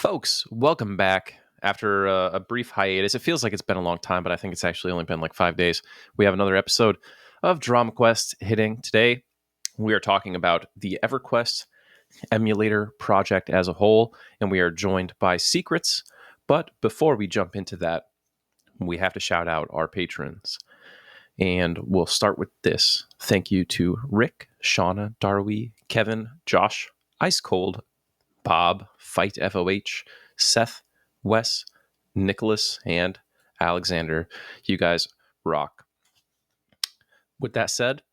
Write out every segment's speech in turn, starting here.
Folks, welcome back. After a brief hiatus, it feels like it's been a long time, but I think it's actually only been like 5 days. We have another episode of DramaQuest hitting today. We are talking about the Everquest Emulator project as a whole, and we are joined by Secrets. But before we jump into that, we have to shout out our patrons. And we'll start with this. Thank you to Rick, Shauna, Darwi, Kevin, Josh, Ice Cold, Bob, Fight FOH, Seth, Wes, Nicholas, and Alexander. You guys rock. With that said,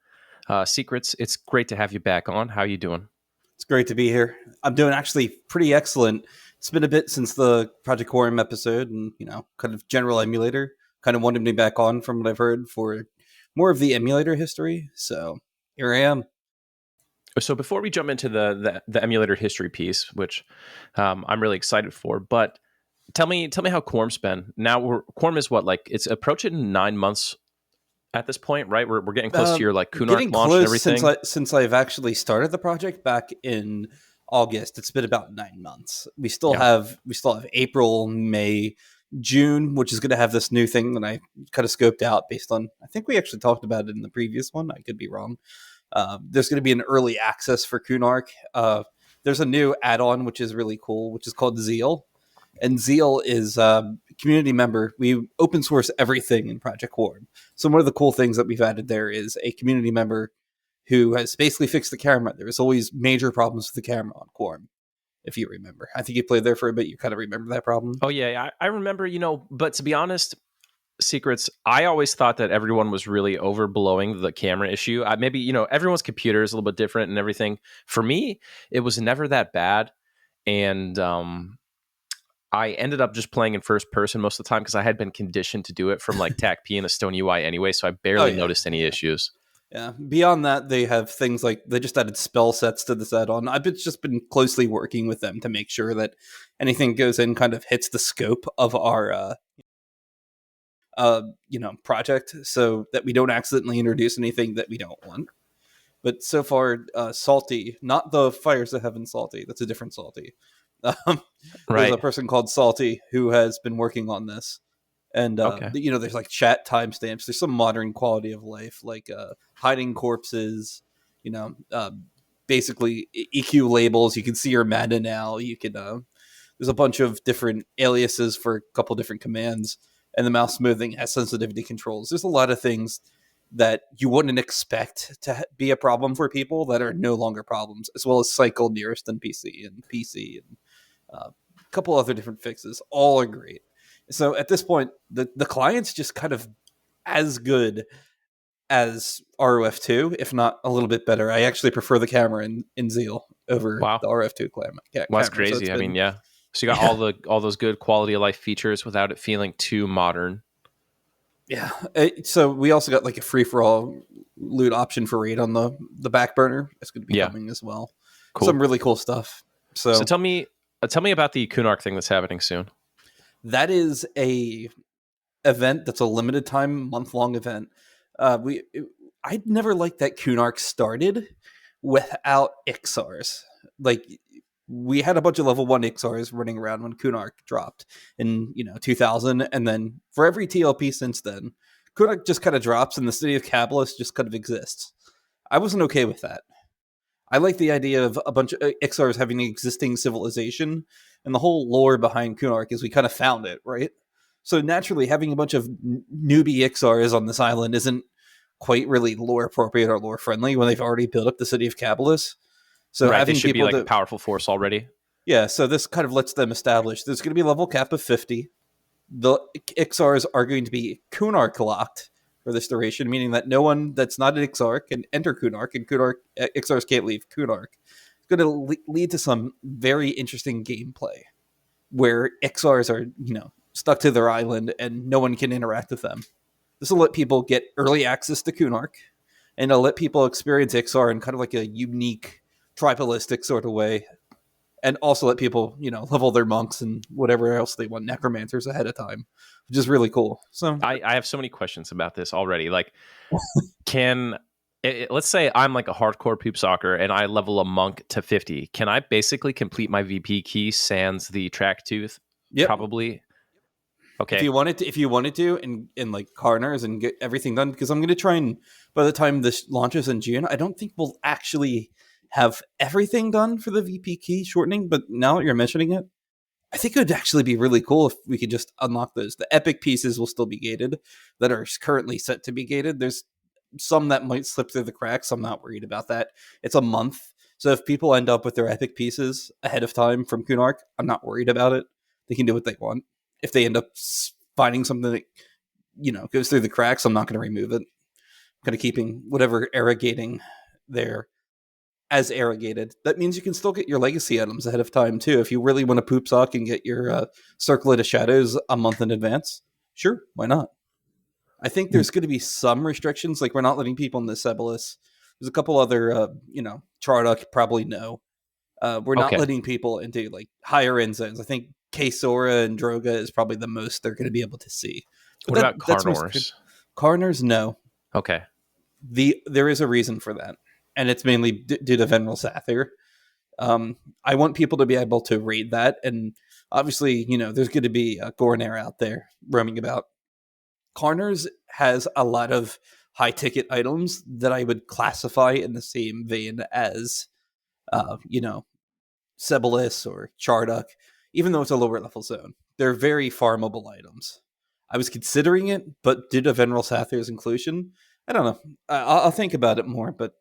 Secrets, it's great to have you back on. How you doing? It's great to be here. I'm doing actually pretty excellent. It's been a bit since the Project Quarm episode and, kind of general emulator. Kind of wanted me back on from what I've heard for more of the emulator history. So here I am. So before we jump into the emulator history piece, which I'm really excited for, but tell me how Quarm's been. Now, Quarm is what, like it's approaching 9 months at this point, right? We're getting close to your like Kunark launch and everything. Since I've actually started the project back in August. It's been about 9 months. We still have April, May, June, which is going to have this new thing that I kind of scoped out based on. I think we actually talked about it in the previous one. I could be wrong. There's going to be an early access for Kunark. There's a new add-on, which is really cool, which is called Zeal. And Zeal is a community member. We open source everything in Project Quarm. So one of the cool things that we've added there is a community member who has basically fixed the camera. There was always major problems with the camera on Quarm, if you remember. I think you played there for a bit. You kind of remember that problem. Oh, yeah. I remember, but to be honest, Secrets, I always thought that everyone was really overblowing the camera issue. Maybe, everyone's computer is a little bit different and everything. For me, it was never that bad. And I ended up just playing in first person most of the time because I had been conditioned to do it from like TAKP and a Stone UI anyway. So I barely noticed any issues. Yeah. Beyond that, they have things like they just added spell sets to this add-on. I've just been closely working with them to make sure that anything goes in kind of hits the scope of our project, so that we don't accidentally introduce anything that we don't want. But so far, Salty, not the Fires of Heaven Salty, that's a different Salty. Right. There's a person called Salty who has been working on this. And, there's like chat timestamps. There's some modern quality of life, like hiding corpses, basically EQ labels. You can see your mana now. You can, there's a bunch of different aliases for a couple different commands. And the mouse smoothing has sensitivity controls. There's a lot of things that you wouldn't expect to be a problem for people that are no longer problems, as well as cycle nearest and PC and a couple other different fixes. All are great. So at this point, the client's just kind of as good as ROF2, if not a little bit better. I actually prefer the camera in Zeal over the RF2 camera. Well, that's crazy. So So you got all those good quality of life features without it feeling too modern. Yeah. So we also got like a free for all loot option for raid on the back burner. It's going to be coming as well. Cool. Some really cool stuff. So tell me about the Kunark thing that's happening soon. That is a event that's a limited time, month-long event. I'd never liked that Kunark started without Ixars. Like, we had a bunch of level 1 Ixars running around when Kunark dropped in 2000, and then for every TLP since then, Kunark just kind of drops and the city of Kabalist just kind of exists. I wasn't okay with that. I like the idea of a bunch of Ixars having an existing civilization, and the whole lore behind Kunark is we kind of found it, right? So naturally, having a bunch of newbie Ixars on this island isn't quite really lore appropriate or lore friendly when they've already built up the city of Kabalist. So they should be like a powerful force already. Yeah, so this kind of lets them establish there's going to be a level cap of 50. The Ixars are going to be Kunark locked for this duration, meaning that no one that's not an Ixar can enter Kunark, and Ixars can't leave Kunark. It's going to lead to some very interesting gameplay where Ixars are, stuck to their island and no one can interact with them. This will let people get early access to Kunark, and it'll let people experience Ixar in kind of like a unique tribalistic sort of way, and also let people, level their monks and whatever else they want, necromancers ahead of time, which is really cool. So I have so many questions about this already. Like, can let's say I'm like a hardcore poop soccer and I level a monk to 50. Can I basically complete my VP key sans the track tooth? Yep. Probably. If Okay. you wanted to, and like corners and get everything done, because I'm going to try and by the time this launches in June, I don't think we'll actually have everything done for the VP key shortening. But now that you're mentioning it, I think it would actually be really cool if we could just unlock those. The epic pieces will still be gated that are currently set to be gated. There's some that might slip through the cracks. I'm not worried about that. It's a month. So if people end up with their epic pieces ahead of time from Kunark, I'm not worried about it. They can do what they want. If they end up finding something that, goes through the cracks, I'm not going to remove it. I'm kind of keeping whatever irrigating there as irrigated. That means you can still get your legacy items ahead of time too. If you really want to poop sock and get your Circlet of Shadows a month in advance, sure, why not? I think there's going to be some restrictions, like we're not letting people in the Cebalus. There's a couple other, Chardock probably no. We're not Okay. letting people into like higher end zones. I think K-Sora and Droga is probably the most they're going to be able to see. But What about that's most Carnors? Carners, no. Okay. There is a reason for that, and it's mainly due to Veneral Sathir. I want people to be able to read that, and obviously, there's going to be a Gornair out there roaming about. Carners has a lot of high ticket items that I would classify in the same vein as, uh, you know, Cebalus or Charduck, even though it's a lower level zone. They're very farmable items. I was considering it, but due to Veneral Sathir's inclusion, I don't know. I'll think about it more, but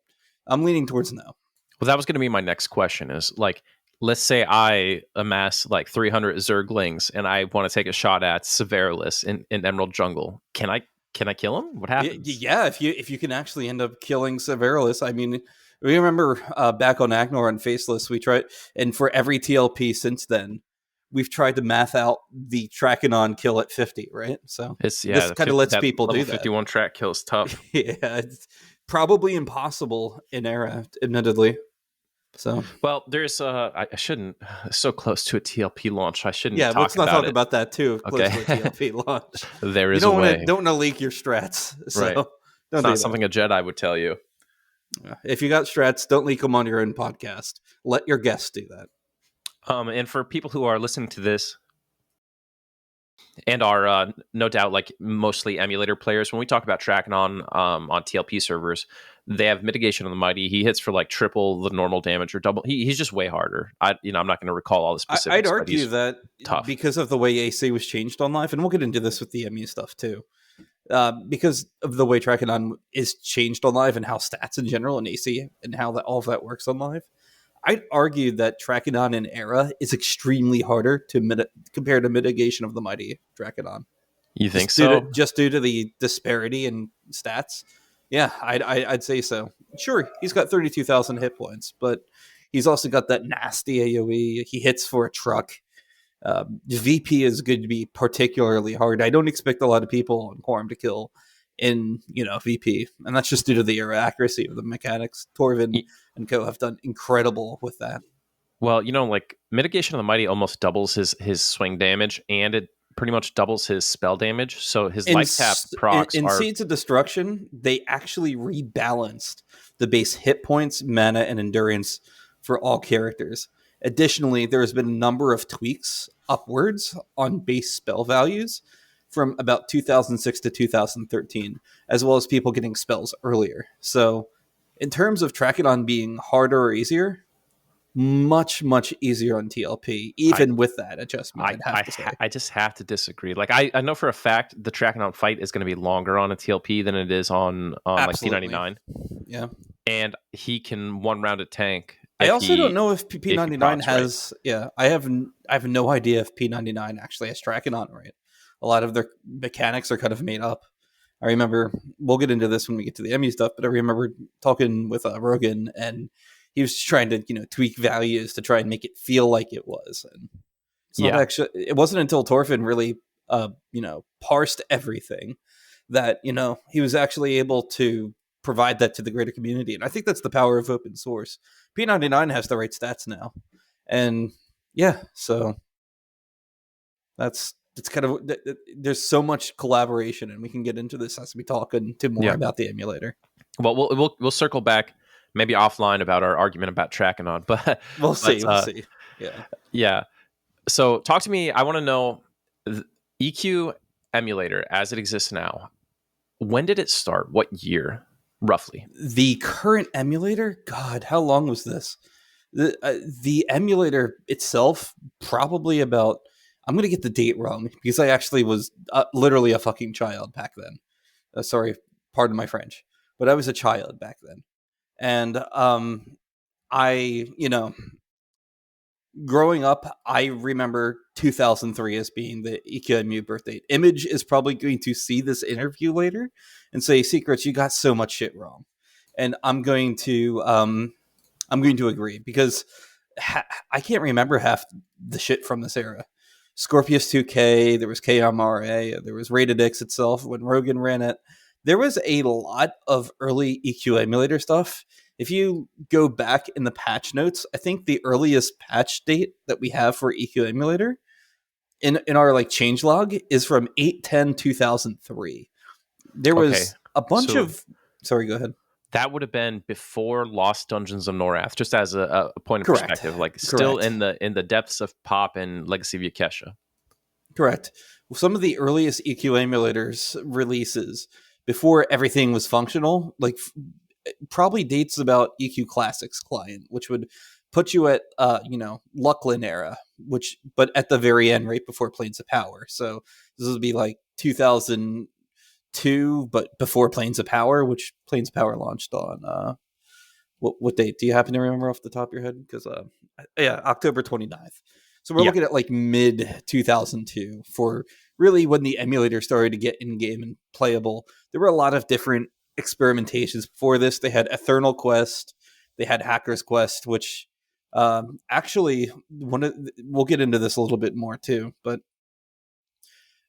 I'm leaning towards no. Well, that was going to be my next question is like, let's say I amass like 300 Zerglings and I want to take a shot at Severus in Emerald Jungle. Can I kill him? What happens? Yeah, if you can actually end up killing Severus, I mean, we remember back on Agnor and Faceless, we tried, and for every TLP since then, we've tried to math out the Trachanon kill at 50, right? So It's this kind of lets that people level do that. 51 track kill is tough. Yeah, it's probably impossible in Era, admittedly. So Well, there's I shouldn't so close to a TLP launch. I shouldn't yeah, let's talk not about talk it. about that too. Close Okay. to a TLP launch, There you is a way. don't want to leak your strats. So Right. It's don't not do that. something a Jedi would tell you. If you got strats, don't leak them on your own podcast. Let your guests do that. And for people who are listening to this and are no doubt like mostly emulator players, when we talk about Trachanon on TLP servers, they have mitigation on the mighty. He hits for like triple the normal damage or double. He's just way harder. I'm not going to recall all the I'd specifics, but argue he's that tough. because of the way AC was changed on live, and we'll get into this with the MU stuff too, because of the way Trachanon is changed on live and how stats in general and AC and how that all of that works on live. I'd argue that Trachanon in Era is extremely harder to compare to mitigation of the mighty Trachanon. You think so? Just due to the disparity in stats. Yeah, I'd say so. Sure, he's got 32,000 hit points, but he's also got that nasty AOE. He hits for a truck. VP is going to be particularly hard. I don't expect a lot of people on Quarm to kill in VP, and that's just due to the accuracy of the mechanics. Torvin and Co have done incredible with that. Well, like mitigation of the mighty almost doubles his swing damage, and it pretty much doubles his spell damage. So his life tap procs in are Seeds of Destruction, they actually rebalanced the base hit points, mana, and endurance for all characters. Additionally, there has been a number of tweaks upwards on base spell values from about 2006 to 2013, as well as people getting spells earlier. So, in terms of Trachanon being harder or easier, much easier on TLP, I even with that adjustment. I'd have to say, I just have to disagree. Like I know for a fact the Trachanon fight is going to be longer on a TLP than it is on like P99. Yeah, and he can one round a tank. I also don't know if if he P99 procs has. Right. Yeah, I have no idea if P99 actually has Trachanon right. A lot of their mechanics are kind of made up. I remember we'll get into this when we get to the MU stuff, but I remember talking with Rogan, and he was just trying to tweak values to try and make it feel like it was. And it's not actually. It wasn't until Torfin really parsed everything that he was actually able to provide that to the greater community. And I think that's the power of open source. P99 has the right stats now, and yeah, so it's kind of, there's so much collaboration, and we can get into this as we talk into more about the emulator. Well, we'll circle back maybe offline about our argument about tracking on, but We'll but see. We'll see. Yeah. yeah. So talk to me. I want to know EQ emulator as it exists now. When did it start? What year, roughly? The current emulator, God, how long was this? The emulator itself, probably about. I'm gonna get the date wrong because I actually was literally a fucking child back then. Sorry, pardon my French, but I was a child back then, and I, growing up, I remember 2003 as being the EQMU birth date. Image is probably going to see this interview later and say, "Secrets, you got so much shit wrong," and I'm going to agree because I can't remember half the shit from this era. Scorpius 2K, there was KMRA, there was Rated X itself when Rogan ran it. There was a lot of early EQ emulator stuff. If you go back in the patch notes, I think the earliest patch date that we have for EQ emulator in our like changelog is from 8/10/2003. There Okay, was a bunch so of sorry, go ahead. that would have been before Lost Dungeons of Norath, just as a point of Correct. perspective, like still Correct. in the depths of Pop and Legacy of Yakesha. Correct. Some of the earliest EQ emulators releases before everything was functional, like probably dates about EQClassic's client, which would put you at Lucklin era, which but at the very end, right before Planes of Power. So this would be like 2002, but before Planes of Power, which Planes of Power launched on what date? Do you happen to remember off the top of your head? Because yeah, October 29th. So we're Yeah, looking at like mid 2002 for really when the emulator started to get in game and playable. There were a lot of different experimentations before this. They had Eternal Quest, they had Hacker's Quest, which actually we'll get into this a little bit more too. But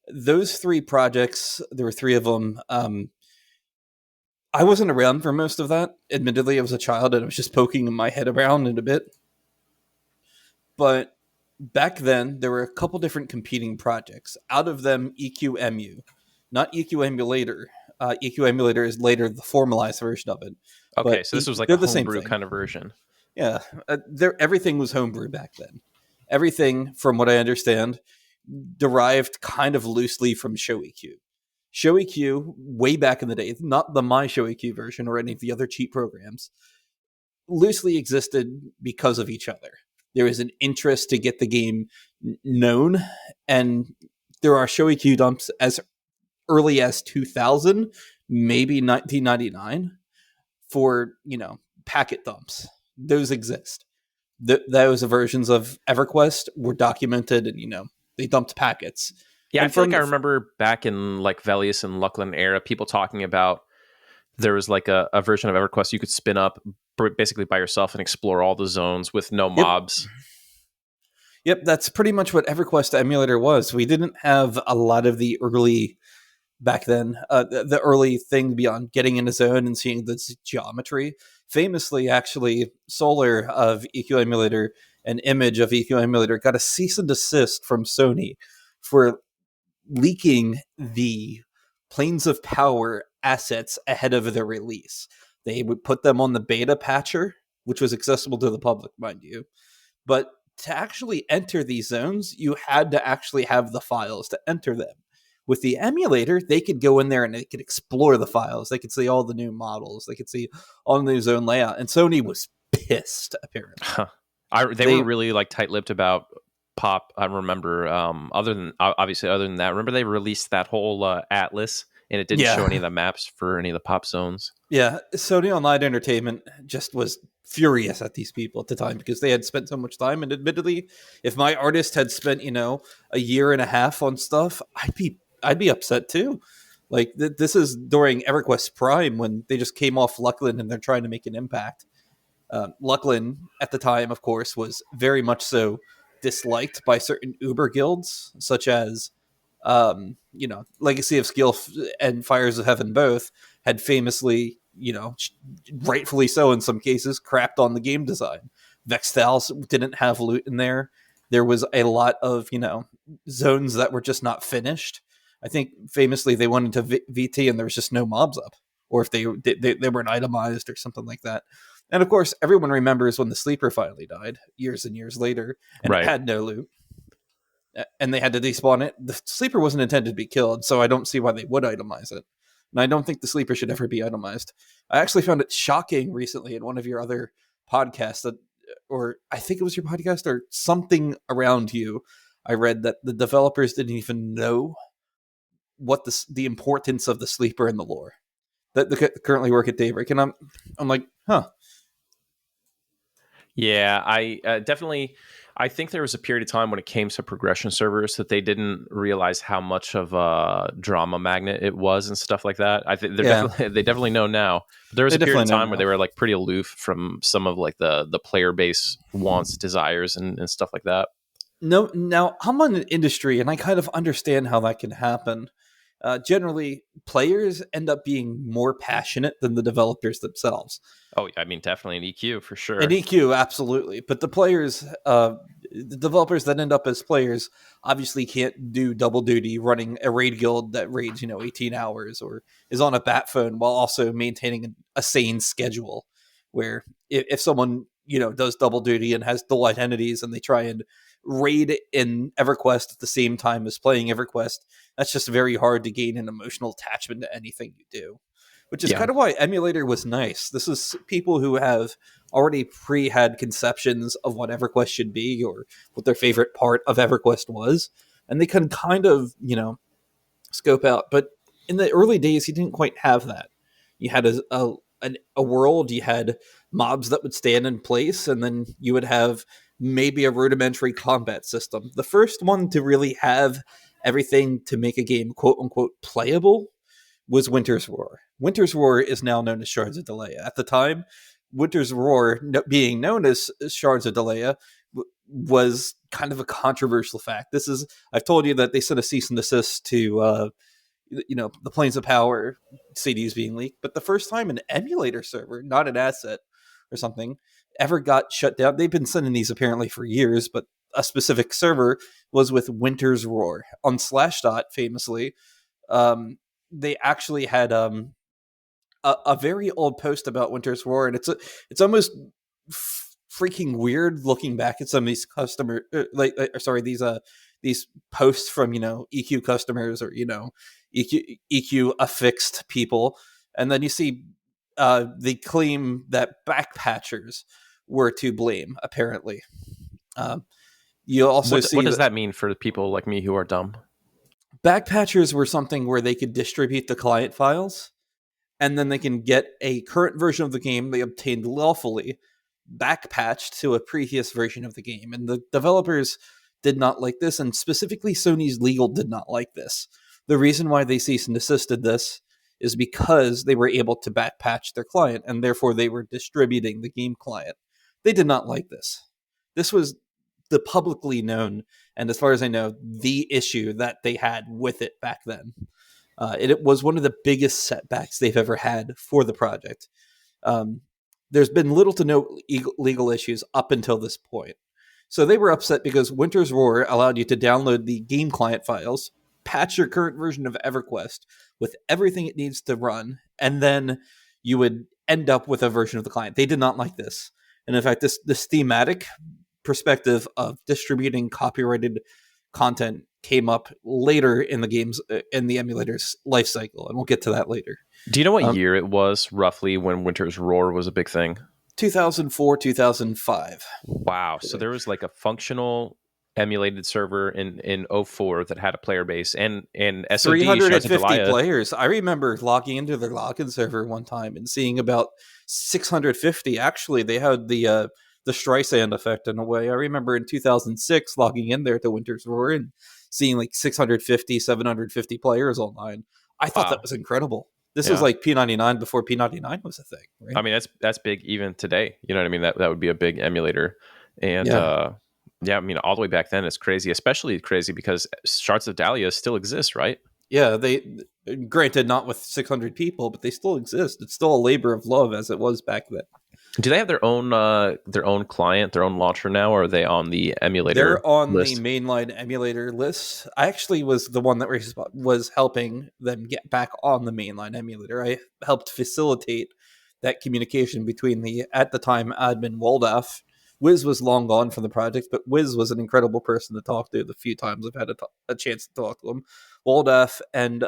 those three projects, there were three of them. I wasn't around for most of that. Admittedly, I was a child and I was just poking my head around in a bit. But back then, there were a couple different competing projects. Out of them, EQMU, not EQ Emulator. EQ Emulator is later the formalized version of it, okay, but so this was like they're a the same homebrew thing. kind of version. Yeah, everything was homebrew back then. Everything, from what I understand, derived kind of loosely from Show EQ. Show EQ, way back in the day, not the My Show EQ version or any of the other cheap programs, loosely existed because of each other. There is an interest to get the game known, and there are Show EQ dumps as early as 2000, maybe 1999 for, packet dumps. Those exist. Those versions of EverQuest were documented and, they dumped packets. Yeah, I And feel like from I the, remember back in like Velius and Lucklin era, people talking about there was like a version of EverQuest you could spin up basically by yourself and explore all the zones with no yep, mobs. yep, that's pretty much what EverQuest emulator was. We didn't have a lot of the early back then. The early thing beyond getting in a zone and seeing the geometry. Famously, actually, Solar of EQ Emulator and Image of EQ Emulator got a cease and desist from Sony for leaking the Planes of Power assets ahead of their release. They would put them on the beta patcher, which was accessible to the public, mind you. But to actually enter these zones, you had to actually have the files to enter them. With the emulator, they could go in there and they could explore the files. They could see all the new models. They could see all the new zone layout. And Sony was pissed, apparently. Huh. They were They, really like tight-lipped about Pop. I remember. Other than obviously, other than that, remember they released that whole atlas, and it didn't show any of yeah, the maps for any of the Pop zones. yeah. Sony Online Entertainment just was furious at these people at the time because they had spent so much time. And admittedly, if my artist had spent, a year and a half on stuff, I'd be upset too. Like this is during EverQuest Prime when they just came off Lucklin and they're trying to make an impact. Lucklin at the time, of course, was very much so disliked by certain Uber guilds, such as Legacy of Skill and Fires of Heaven both had famously, rightfully so in some cases, crapped on the game design. Vexthals didn't have loot in there. There was a lot of, zones that were just not finished. I think famously they went into VT and there was just no mobs up or if they weren't itemized or something like that. And of course, everyone remembers when the sleeper finally died years and years later, and it Right. had no loot, and they had to despawn it. The sleeper wasn't intended to be killed, so I don't see why they would itemize it. And I don't think the sleeper should ever be itemized. I actually found it shocking recently in one of your other podcasts that, or I think it was your podcast or something around you. I read that the developers didn't even know what the importance of the sleeper in the lore. That they currently work at Daybreak, and I'm like, huh. Yeah, I definitely. I think there was a period of time when it came to progression servers that they didn't realize how much of a drama magnet it was and stuff like that. I think Yeah, they definitely know now. But there was they a period definitely of know time where they now. were like pretty aloof from some of like the player base wants, desires, and stuff like that. No, now I'm on an industry, and I kind of understand how that can happen. Generally, players end up being more passionate than the developers themselves. Oh, I mean, definitely an EQ for And sure. EQ, absolutely. But the developers that end up as players obviously can't do double duty running a raid guild that raids, 18 hours or is on a bat phone while also maintaining a sane schedule. Where if someone, does double duty and has dual identities and they try and raid in Everquest at the same time as playing Everquest, that's just very hard to gain an emotional attachment to anything you do. Which is Yeah. kind of why Emulator was nice. This is people who have already had conceptions of what EverQuest should be or what their favorite part of EverQuest was, and they can kind of scope out. But in the early days, you didn't quite have that. You had a world, you had mobs that would stand in place, and then you would have maybe a rudimentary combat system. The first one to really have everything to make a game quote unquote playable was Winter's Roar. Winter's Roar is now known as Shards of Dalaya. At the time, Winter's Roar, being known as Shards of Dalaya, was kind of a controversial fact. I've told you that they sent a cease and desist to, the Planes of Power CDs being leaked, but the first time an emulator server, not an asset or something, ever got shut down. They've been sending these apparently for years, but a specific server was with Winter's Roar. On Slashdot, famously, they actually had a very old post about Winter's Roar, and it's almost freaking weird looking back at some of these these posts from EQ customers or EQ affixed people, and then you see they claim that backpatchers were to blame. Apparently, you also What see does that that mean for people like me who are dumb? backpatchers were something where they could distribute the client files and then they can get a current version of the game they obtained lawfully backpatched to a previous version of the game. And the developers did not like this, and specifically Sony's legal did not like this. The reason why they cease and desisted this is because they were able to backpatch their client, and therefore they were distributing the game client. They did not like this. This was the publicly known, and as far as I know, the issue that they had with it back then. It was one of the biggest setbacks they've ever had for the project. There's been little to no legal issues up until this point. So they were upset because Winter's Roar allowed you to download the game client files, patch your current version of EverQuest with everything it needs to run, and then you would end up with a version of the client. They did not like this. And in fact, this thematic perspective of distributing copyrighted content came up later in the game's in the emulator's life cycle, and we'll get to that later. Do you know what year it was roughly when Winter's Roar was a big thing? 2004, 2005. Wow. So there was like a functional emulated server in '04 that had a player base and SOD, Shards of 350 Dalaya. players. I remember logging into their login server one time and seeing about 650. Actually, they had the Streisand effect in a way. I remember in 2006 logging in there to Winter's Roar and seeing like 650, 750 players online. I thought that Wow. was incredible. This was Yeah. like P99 before P99 was a thing, right? I mean, that's big even today. You know what I mean? That would be a big emulator. And Yeah. yeah, I mean, all the way back then it's crazy, especially crazy because Shards of Dalaya still exists, right? Yeah, they granted not with 600 people, but they still exist. It's still a labor of love as it was back then. Do they have their own client, their own launcher now, or are they on the emulator They're on the list? mainline emulator list. I actually was the one that was helping them get back on the mainline emulator. I helped facilitate that communication between the, at the time, admin Waldaf. Wiz was long gone from the project, but Wiz was an incredible person to talk to the few times I've had a chance to talk to him. Waldaf and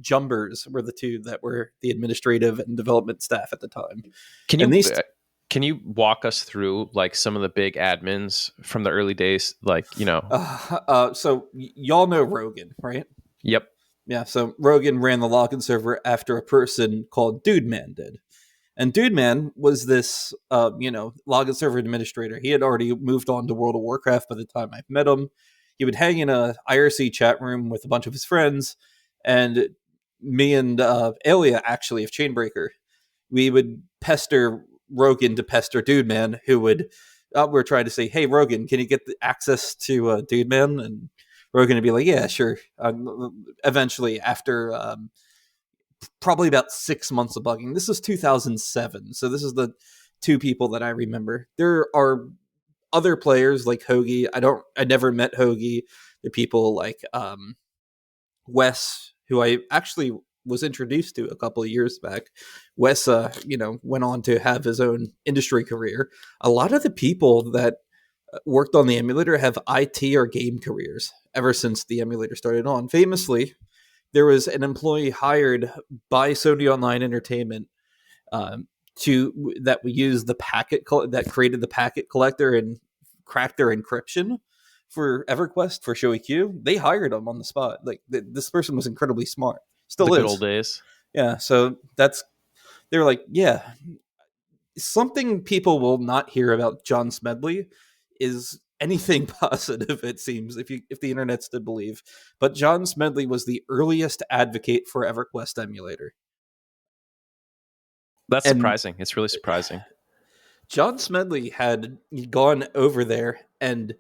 Jumbers were the two that were the administrative and development staff at the time. Can And you these can you walk us through like some of the big admins from the early days? Like, you know, y'all know Rogan, right? yep. Yeah, so Rogan ran the login server after a person called Dude Man did. And Dude Man was this, login server administrator. He had already moved on to World of Warcraft by the time I met him. He would hang in a IRC chat room with a bunch of his friends, and me and Elia, actually, of Chainbreaker, we would pester Rogan to pester Dude Man, who would, we're trying to say, hey, Rogan, can you get the access to Dude Man? And Rogan would be like, yeah, sure. Eventually, after probably about 6 months of bugging, this is 2007. So this is the two people that I remember. There are other players like Hoagie. I never met Hoagie. There are people like Wes, who I actually was introduced to a couple of years back. Wes, went on to have his own industry career. A lot of the people that worked on the emulator have IT or game careers ever since the emulator started on. Famously, there was an employee hired by Sony Online Entertainment that we used the packet that created the packet collector and cracked their encryption for EverQuest for Show EQ. They hired him on the spot. Like this person was incredibly smart. The Still good old is. days. Yeah. So they were like, yeah, something people will not hear about John Smedley is anything positive, it seems, if the internet's to believe. But John Smedley was the earliest advocate for Everquest Emulator. That's And surprising. It's really surprising. John Smedley had gone over there and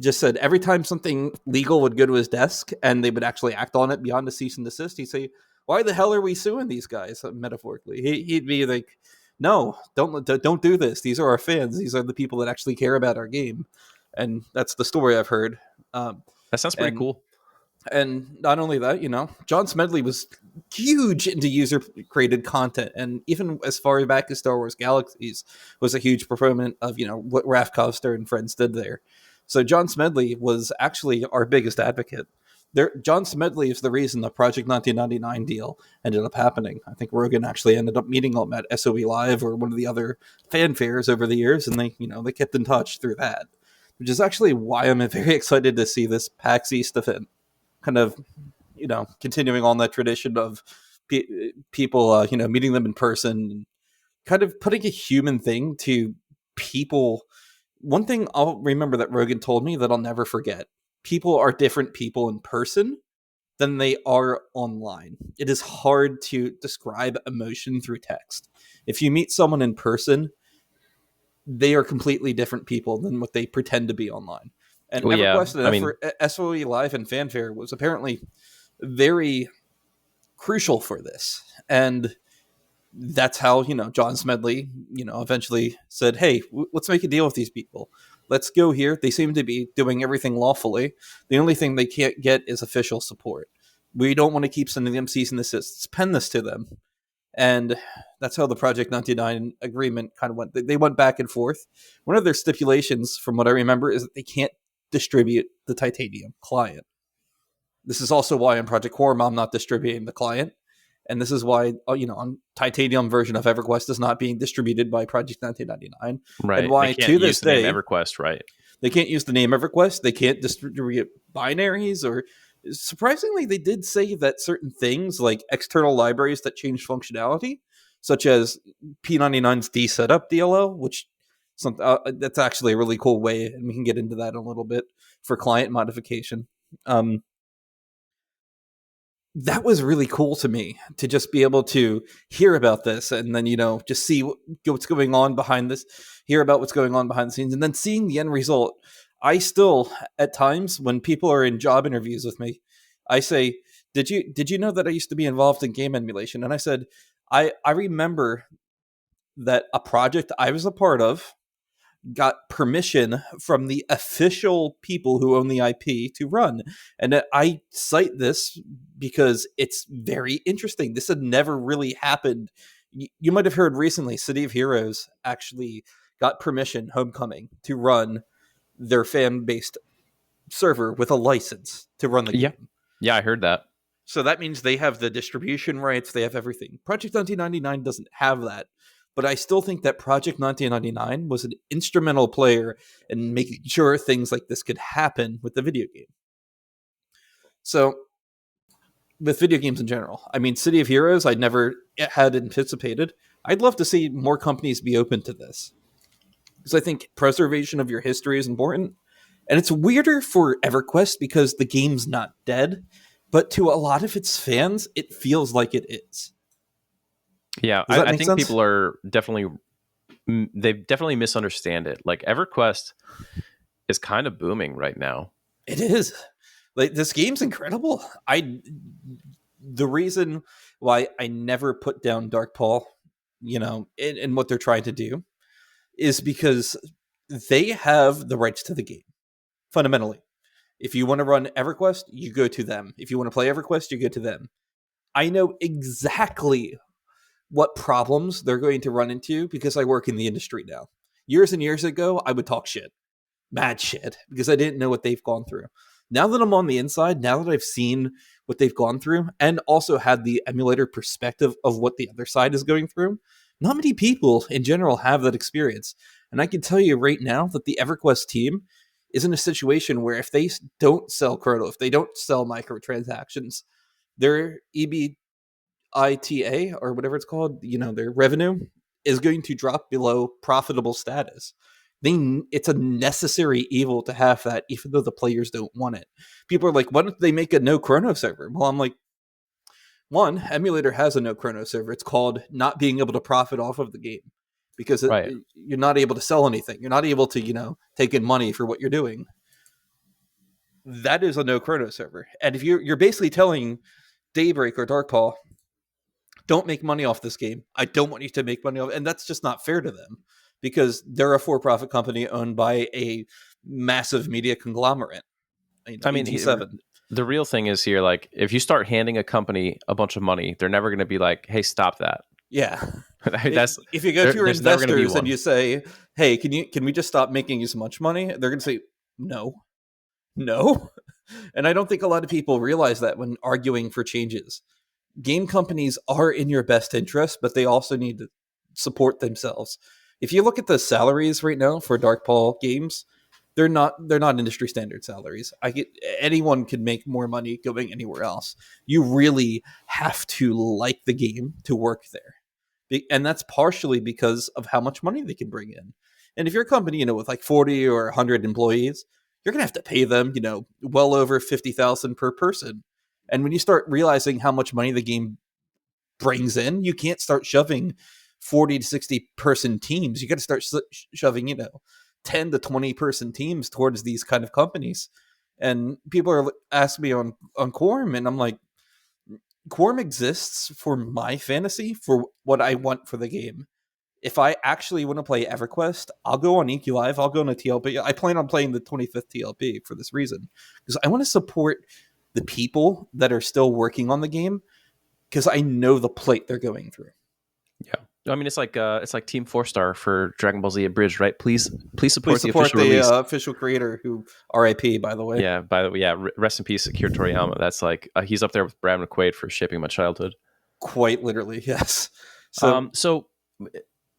just said every time something legal would go to his desk and they would actually act on it beyond a cease and desist, he'd say, why the hell are we suing these guys? Metaphorically, he'd be like, no, don't do this. These are our fans. These are the people that actually care about our game. And that's the story I've heard. That sounds pretty And cool. And not only that, John Smedley was huge into user created content. And even as far back as Star Wars Galaxies was a huge proponent of, what Raph Koster and friends did there. So John Smedley was actually our biggest advocate. John Smedley is the reason the Project 1999 deal ended up happening. I think Rogan actually ended up meeting him at SOE Live or one of the other fanfares over the years, and they kept in touch through that, which is actually why I'm very excited to see this PAX East event kind of, continuing on that tradition of people, meeting them in person, kind of putting a human thing to people. One thing I'll remember that Rogan told me that I'll never forget: people are different people in person than they are online. It is hard to describe emotion through text. If you meet someone in person, they are completely different people than what they pretend to be online. And Well, yeah. EverQuest and I mean, SOE Live and Fanfare was apparently very crucial for this. And that's how, John Smedley, eventually said, hey, let's make a deal with these people. Let's go here. They seem to be doing everything lawfully. The only thing they can't get is official support. We don't want to keep sending them cease and desist. Pen this to them. And that's how the Project 99 agreement kind of went. They went back and forth. One of their stipulations, from what I remember, is that they can't distribute the Titanium client. This is also why on Project Quarm I'm not distributing the client. And this is why, on Titanium version of EverQuest is not being distributed by Project 1999. And right. They why, can't to this use the name day, EverQuest, right? they can't use the name EverQuest. They can't distribute binaries, or surprisingly, they did say that certain things like external libraries that change functionality, such as P99's dsetup DLL, which that's actually a really cool way, and we can get into that in a little bit for client modification. That was really cool to me to just be able to hear about this and then, just see what's going on behind this, hear about what's going on behind the scenes, and then seeing the end result. I still, at times, when people are in job interviews with me, I say, did you know that I used to be involved in game emulation? And I said, I remember that a project I was a part of got permission from the official people who own the IP to run. And I cite this because it's very interesting. This had never really happened. You might have heard recently, City of Heroes actually got permission, Homecoming, to run their fan-based server with a license to run the Yeah. game. Yeah, I heard that. So that means they have the distribution rights, they have everything. Project 1999 doesn't have that, but I still think that Project 1999 was an instrumental player in making sure things like this could happen with the video game. So, with video games in general, I mean, City of Heroes, I never had anticipated. I'd love to see more companies be open to this, because I think preservation of your history is important. And it's weirder for EverQuest because the game's not dead, but to a lot of its fans, it feels like it is. Yeah, Does that I make think sense? people are they definitely misunderstand it. Like EverQuest is kind of booming right now. It is. Like, this game's incredible. The reason why I never put down Dark Paul, in what they're trying to do, is because they have the rights to the game. Fundamentally, if you want to run EverQuest, you go to them. If you want to play EverQuest, you go to them. I know exactly what problems they're going to run into because I work in the industry now. Years and years ago, I would talk shit, mad shit, because I didn't know what they've gone through. Now that I'm on the inside, now that I've seen what they've gone through and also had the emulator perspective of what the other side is going through, not many people in general have that experience. And I can tell you right now that the EverQuest team is in a situation where if they don't sell Chrono, if they don't sell microtransactions, their EBITDA or whatever it's called, their revenue is going to drop below profitable status. It's a necessary evil to have that, even though the players don't want it. People are like, why don't they make a no chrono server? Well, I'm like, one, emulator has a no chrono server. It's called not being able to profit off of the game because Right. you're not able to sell anything. You're not able to, take in money for what you're doing. That is a no chrono server. And if you're basically telling Daybreak or Darkpaw, don't make money off this game. I don't want you to make money off, and that's just not fair to them because they're a for-profit company owned by a massive media conglomerate. I mean, 18/7. the real thing is here, like, if you start handing a company a bunch of money, they're never going to be like, "Hey, stop that." Yeah. That's If you go to your there's never going to be investors and one. you say, "Hey, can we just stop making as much money?" They're going to say, "No, no." And I don't think a lot of people realize that when arguing for changes. Game companies are in your best interest, but they also need to support themselves. If you look at the salaries right now for Dark Paul games, they're not industry standard salaries. Anyone can make more money going anywhere else. You really have to like the game to work there. And that's partially because of how much money they can bring in. And if you're a company, with like 40 or 100 employees, you're going to have to pay them, well over 50,000 per person. And when you start realizing how much money the game brings in, you can't start shoving 40 to 60 person teams. You got to start shoving, 10 to 20 person teams towards these kind of companies. And people are asking me on Quarm, and I'm like, Quarm exists for my fantasy, for what I want for the game. If I actually want to play EverQuest, I'll go on EQ Live. I'll go on a TLP. I plan on playing the 25th TLP for this reason, because I want to support the people that are still working on the game, because I know the plight they're going through. Yeah, I mean, it's like Team 4 Star for Dragon Ball Z Abridged, right? Please Please support the support official the release. official creator, who RIP, by the way. Yeah, by the way, yeah, rest in peace, Akira Toriyama. That's like he's up there with Brad McQuaid for shaping my childhood. Quite literally, yes. So, So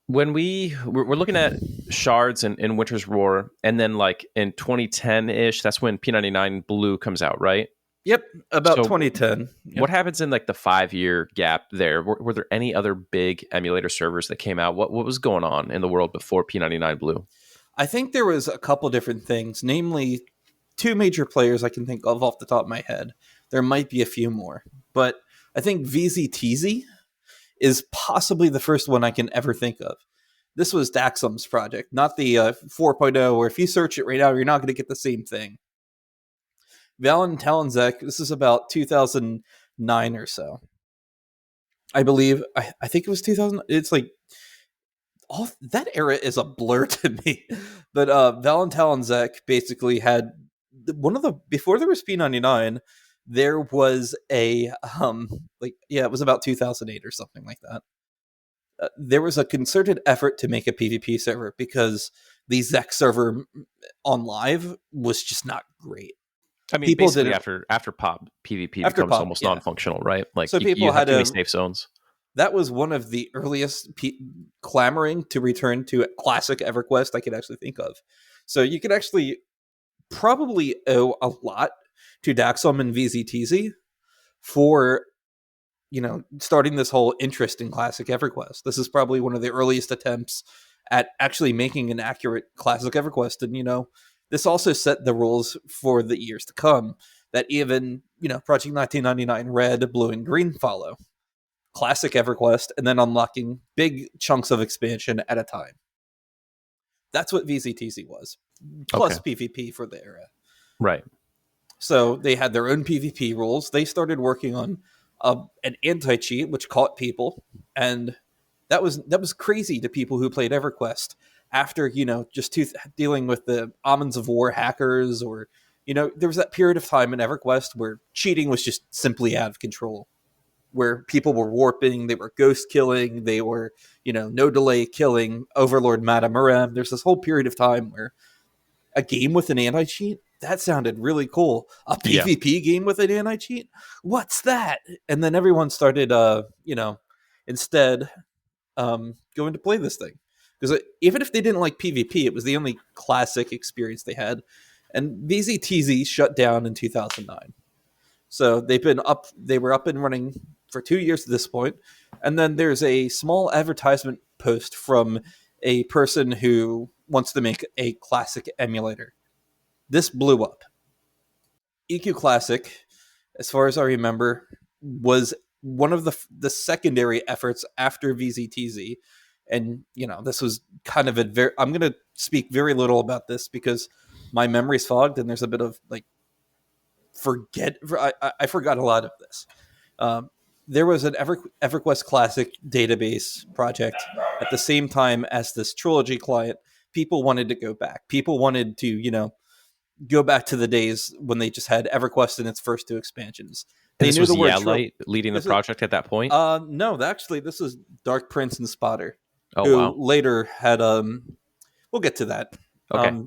when we're looking at Shards and Winter's Roar, and then like in 2010 ish, that's when P99 Blue comes out, right? yep, about So 2010. Yep. what happens in like the 5 year gap there? Were there any other big emulator servers that came out? What was going on in the world before P99 Blue? I think there was a couple different things, namely two major players I can think of off the top of my head. There might be a few more, but I think VZTZ is possibly the first one I can ever think of. This was Daxum's project, not the 4.0, where if you search it right now, you're not going to get the same thing. Valen Talenzek, this is about 2009 or so. I believe, I think it was 2000. It's like all that era is a blur to me. But Valental and Zek basically had one of the before there was P99, there was a it was about 2008 or something like that. There was a concerted effort to make a PvP server because the Zek server on live was just not great. I mean, People basically didn't after pop, PvP after becomes pop, almost yeah. non-functional, right? Like So you people have had too many to. safe zones. That was one of the earliest clamoring to return to classic EverQuest I could actually think of. So you could actually probably owe a lot to Daxom and VZTZ for starting this whole interest in classic EverQuest. This is probably one of the earliest attempts at actually making an accurate classic EverQuest, and this also set the rules for the years to come. That even Project 1999 Red, Blue, and Green follow classic EverQuest, and then unlocking big chunks of expansion at a time. That's what VZTZ was, plus PvP for the era. Right. So they had their own PvP rules. They started working on an anti-cheat, which caught people, and that was crazy to people who played EverQuest. After just dealing with the Omens of War hackers, or there was that period of time in EverQuest where cheating was just simply out of control, where people were warping, they were ghost killing, they were no delay killing Overlord Madame Marem. There's this whole period of time where a game with an anti-cheat, that sounded really cool. A PvP game with an anti-cheat? What's that? And then everyone started, instead going to play this thing. Because even if they didn't like PvP, it was the only classic experience they had. And VZTZ shut down in 2009. So they were up and running for 2 years at this point. And then there's a small advertisement post from a person who wants to make a classic emulator. This blew up. EQClassic, as far as I remember, was one of the secondary efforts after VZTZ. And, this was kind of I'm going to speak very little about this because my memory's fogged and there's a bit of I forgot a lot of this. There was an EverQuest Classic database project at the same time as this trilogy client. People wanted to go back. People wanted to, go back to the days when they just had EverQuest in its first 2 expansions. They knew the word Light leading the project at that point? No, actually, this is Dark Prince and Spotter, who later had. We'll get to that. Okay.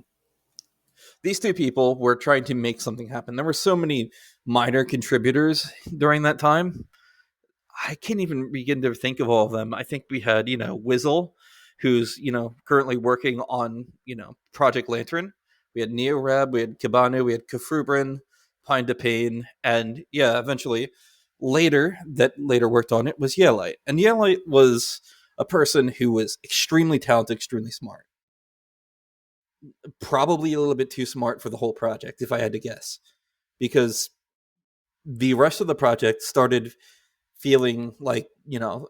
These 2 people were trying to make something happen. There were so many minor contributors during that time. I can't even begin to think of all of them. I think we had, Wizzle, who's, currently working on, Project Lantern. We had NeoRab, we had Kibanu, we had Kafrubrin, Pine to Pain, and eventually later worked on it was Yelite. And Yelite was a person who was extremely talented, extremely smart. Probably a little bit too smart for the whole project, if I had to guess. Because the rest of the project started feeling like,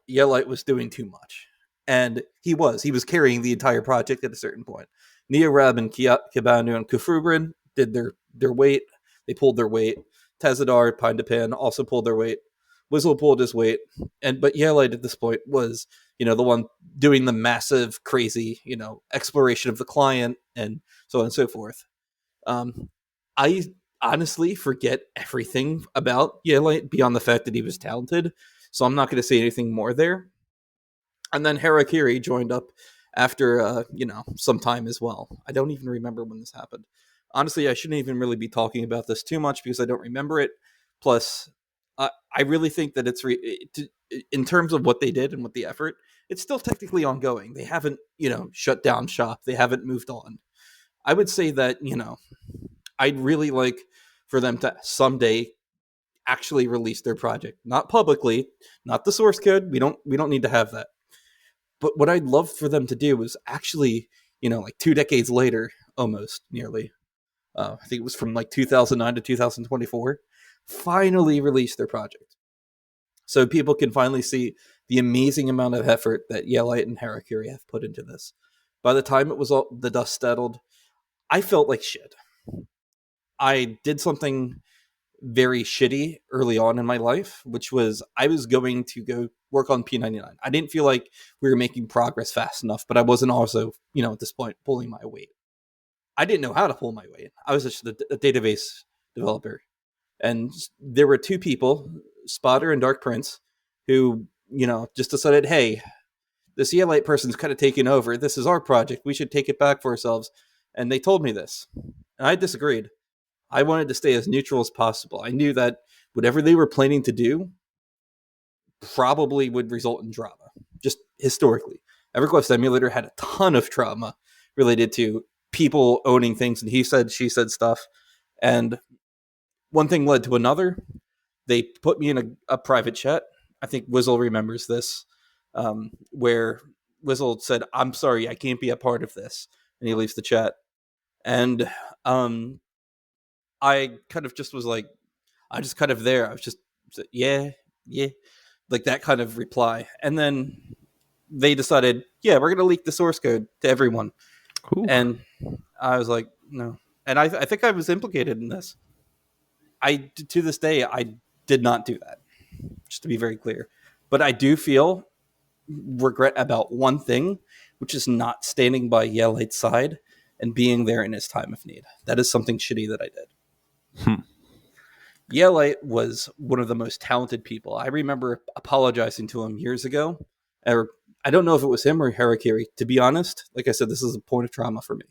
Yelite was doing too much. And he was carrying the entire project at a certain point. NeoRab and Kibanu and Kufrubrin did their weight. They pulled their weight. Tezadar, Pine to Pan also pulled their weight. Wizzle pulled his weight. But Yelite at this point was, the one doing the massive, crazy, exploration of the client and so on and so forth. I honestly forget everything about Yelite beyond the fact that he was talented, so I'm not going to say anything more there. And then Harakiri joined up after, some time as well. I don't even remember when this happened. Honestly, I shouldn't even really be talking about this too much because I don't remember it. Plus, I really think that it's in terms of what they did and what the effort, it's still technically ongoing. They haven't, shut down shop. They haven't moved on. I would say that, I'd really like for them to someday actually release their project, not publicly, not the source code. We don't need to have that. But what I'd love for them to do is actually, 2 decades later, almost nearly, I think it was from 2009 to 2024, finally release their project. So people can finally see the amazing amount of effort that Yelite and Harakiri have put into this. By the time it was all the dust settled, I felt like shit. I did something very shitty early on in my life, which was I was going to go work on P99. I didn't feel like we were making progress fast enough, but I wasn't also, at this point, pulling my weight. I didn't know how to pull my weight. I was just a database developer. And there were two people, Spotter and Dark Prince, who, just decided, hey, this ELite person's kind of taking over. This is our project. We should take it back for ourselves. And they told me this. And I disagreed. I wanted to stay as neutral as possible. I knew that whatever they were planning to do probably would result in drama, just historically. Everquest Emulator had a ton of trauma related to people owning things and he said, she said stuff. And one thing led to another. They put me in a private chat. I think Wizzle remembers this, where Wizzle said, I'm sorry, I can't be a part of this. And he leaves the chat. And I kind of just was like, I just kind of there. I was just, yeah, like that kind of reply. And then they decided, yeah, we're going to leak the source code to everyone. Ooh. And I was like, no. And I think I was implicated in this. To this day, I did not do that, just to be very clear. But I do feel regret about one thing, which is not standing by Yelite's side and being there in his time of need. That is something shitty that I did. Yelite was one of the most talented people. I remember apologizing to him years ago. Or I don't know if it was him or Harakiri. To be honest, like I said, this is a point of trauma for me.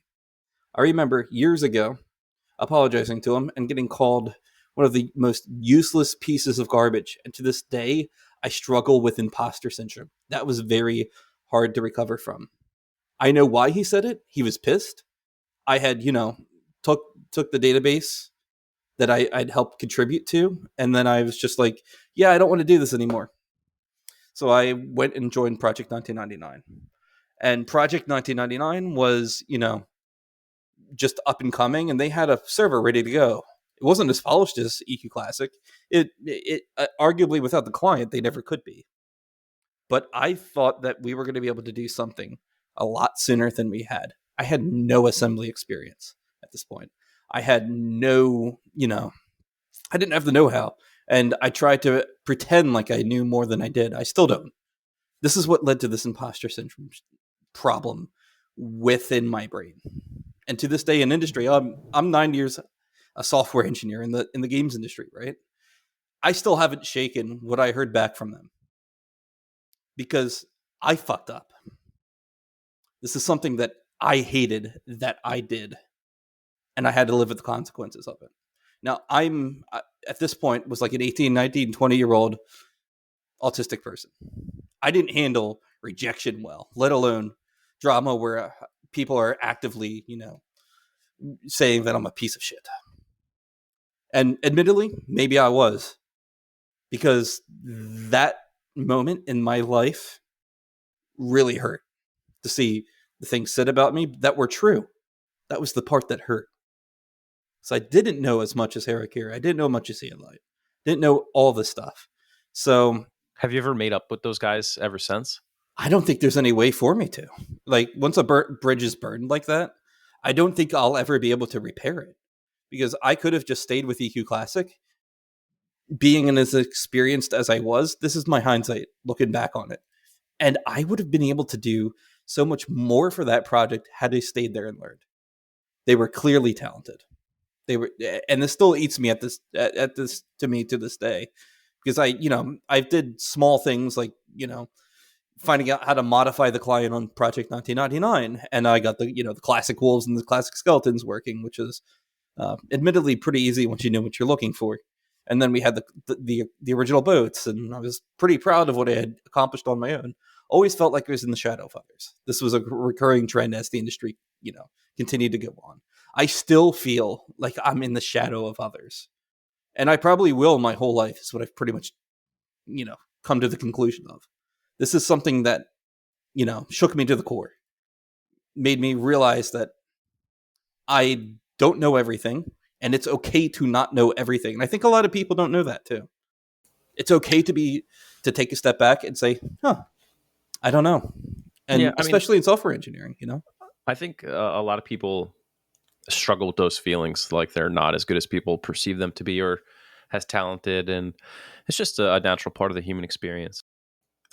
I remember years ago apologizing to him and getting called one of the most useless pieces of garbage. And to this day, I struggle with imposter syndrome. That was very hard to recover from. I know why he said it. He was pissed. I had, took the database that I'd helped contribute to. And then I was just like, yeah, I don't want to do this anymore. So I went and joined Project 1999. And Project 1999 was, just up and coming, and they had a server ready to go. It wasn't as polished as EQClassic. It arguably without the client, they never could be. But I thought that we were going to be able to do something a lot sooner than we had. I had no assembly experience at this point. I had no, I didn't have the know-how. And I tried to pretend like I knew more than I did. I still don't. This is what led to this imposter syndrome problem within my brain. And to this day in industry, I'm 9 years a software engineer in the games industry, right? I still haven't shaken what I heard back from them because I fucked up. This is something that I hated that I did, and I had to live with the consequences of it. Now, I'm at this point was like an 18, 19, 20-year-old autistic person. I didn't handle rejection well, let alone drama where people are actively, saying that I'm a piece of shit. And admittedly, maybe I was, because that moment in my life really hurt to see the things said about me that were true. That was the part that hurt. So I didn't know as much as Harakiri. I didn't know much as Light. Didn't know all the stuff. So have you ever made up with those guys ever since? I don't think there's any way for me to. Like, once a bridge is burned like that, I don't think I'll ever be able to repair it. Because I could have just stayed with EQClassic. Being as experienced as I was, this is my hindsight looking back on it. And I would have been able to do so much more for that project had I stayed there and learned. They were clearly talented. They were, and this still eats me at this to me to this day, because I did small things like, finding out how to modify the client on Project 1999, and I got the classic wolves and the classic skeletons working, which is admittedly pretty easy once you know what you're looking for. And then we had the original boats, and I was pretty proud of what I had accomplished on my own. Always felt like I was in the shadow of others. This was a recurring trend as the industry, continued to go on. I still feel like I'm in the shadow of others. And I probably will my whole life, is what I've pretty much, come to the conclusion of. This is something that, shook me to the core. Made me realize that I don't know everything, and it's okay to not know everything. And I think a lot of people don't know that too. It's okay to take a step back and say, I don't know. And yeah, especially in software engineering, I think a lot of people struggle with those feelings, like they're not as good as people perceive them to be, or as talented, and it's just a natural part of the human experience.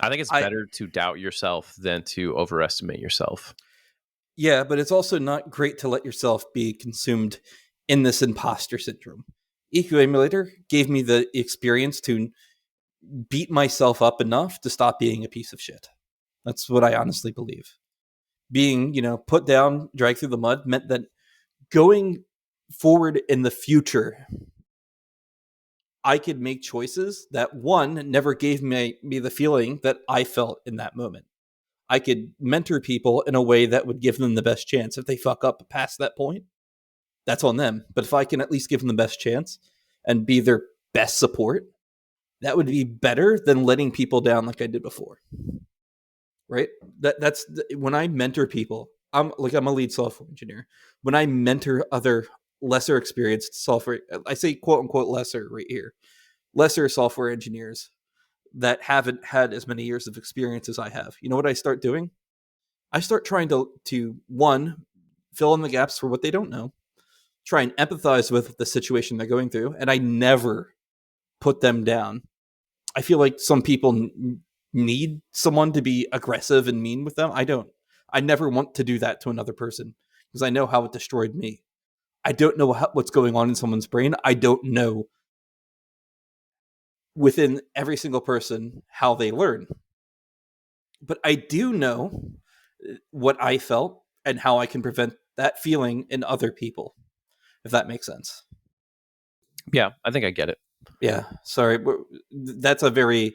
I think it's I better to doubt yourself than to overestimate yourself. Yeah, but it's also not great to let yourself be consumed in this imposter syndrome. EQ Emulator gave me the experience to beat myself up enough to stop being a piece of shit. That's what I honestly believe. Being, put down, dragged through the mud meant that going forward in the future, I could make choices that one never gave me the feeling that I felt in that moment. I could mentor people in a way that would give them the best chance. If they fuck up past that point, that's on them. But if I can at least give them the best chance and be their best support, that would be better than letting people down like I did before. Right? When I mentor people. I'm a lead software engineer. When I mentor other lesser experienced software, I say quote unquote lesser right here, lesser software engineers that haven't had as many years of experience as I have. You know what I start doing? I start trying to one, fill in the gaps for what they don't know, try and empathize with the situation they're going through, and I never put them down. I feel like some people need someone to be aggressive and mean with them. I don't. I never want to do that to another person because I know how it destroyed me. I don't know what's going on in someone's brain. I don't know within every single person how they learn. But I do know what I felt and how I can prevent that feeling in other people, if that makes sense. Yeah, I think I get it. Yeah, sorry. That's a very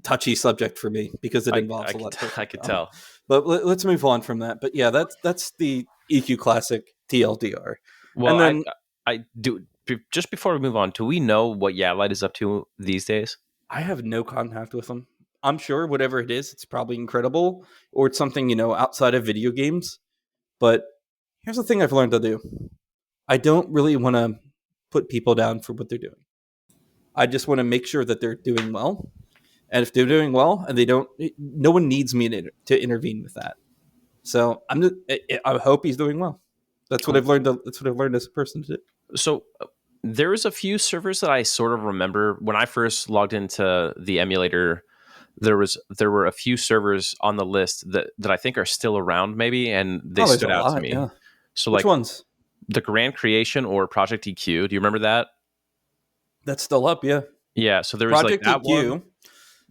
touchy subject for me because it involves a lot of I personal could trauma. tell. But let's move on from that. But yeah, that's the EQClassic TLDR. Well, And then I do. Just before we move on, do we know what Light is up to these days? I have no contact with them. I'm sure whatever it is, it's probably incredible or it's something, outside of video games. But here's the thing I've learned to do. I don't really want to put people down for what they're doing. I just want to make sure that they're doing well. And if they're doing well and they don't, no one needs me to intervene with that. So I hope he's doing well. That's what I've learned. That's what I've learned as a person to do. So there was a few servers that I sort of remember when I first logged into the emulator. There were a few servers on the list that I think are still around, maybe, and they Oh, there's a stood out to lot. me. Yeah. So Which like ones? the Grand Creation or Project EQ. Do you remember that? That's still up. Yeah. Yeah. So there was like Project that one. EQ.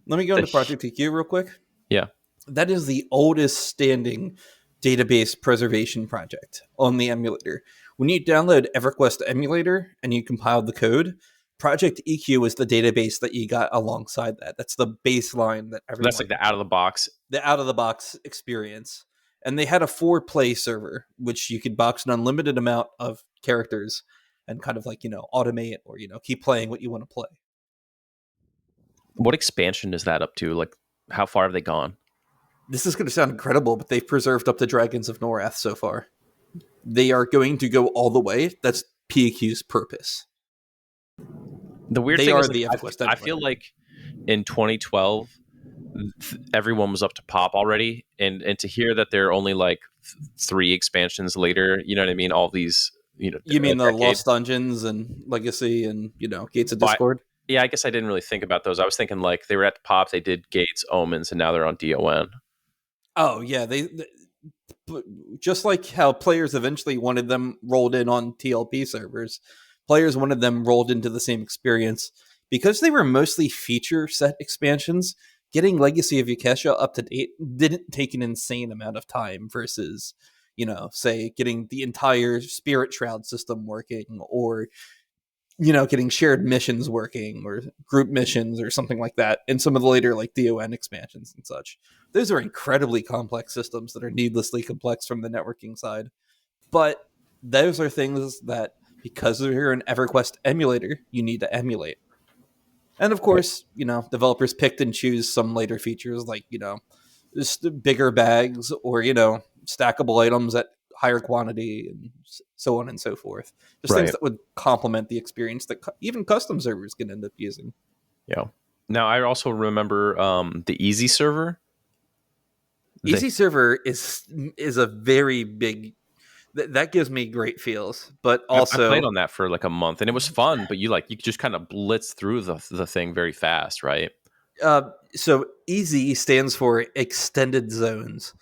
Let me go into Project EQ real quick. Yeah. That is the oldest standing database preservation project on the emulator. When you download Everquest Emulator and you compile the code, Project EQ is the database that you got alongside that. That's the baseline that That's like everyone, the out of the box. the out of the box experience. And they had a 4-play server, which you could box an unlimited amount of characters and kind of automate or, keep playing what you want to play. What expansion is that up to? Like, how far have they gone? This is going to sound incredible, but they've preserved up to Dragons of Norath so far. They are going to go all the way. That's PQ's purpose. The weird They thing are is, like, the EverQuest I feel emulator. like in 2012, everyone was up to pop already, and to hear that there are only like 3 expansions later, you know what I mean? All these, You a mean the decade. Lost Dungeons and Legacy and, Gates of But Discord? yeah, I guess I didn't really think about those. I was thinking like they were at the pop, they did Gates, Omens, and now they're on DON. Oh, yeah. Just like how players eventually wanted them rolled in on TLP servers, players wanted them rolled into the same experience. Because they were mostly feature set expansions, getting Legacy of Yakesha up to date didn't take an insane amount of time versus, say, getting the entire Spirit Shroud system working or, getting shared missions working or group missions or something like that in some of the later like DON expansions and such. Those are incredibly complex systems that are needlessly complex from the networking side. But those are things that, because they're an EverQuest emulator, you need to emulate. And of Right. course, developers picked and choose some later features like, just bigger bags or, stackable items at higher quantity and so on and so forth. Just things Right. that would complement the experience that even custom servers can end up using. Yeah. Now I also remember the Easy server. Easy server is a very big That gives me great feels. But I played also, on that for like a month, and it was fun. But you just kind of blitz through the thing very fast, right? so easy stands for extended zones.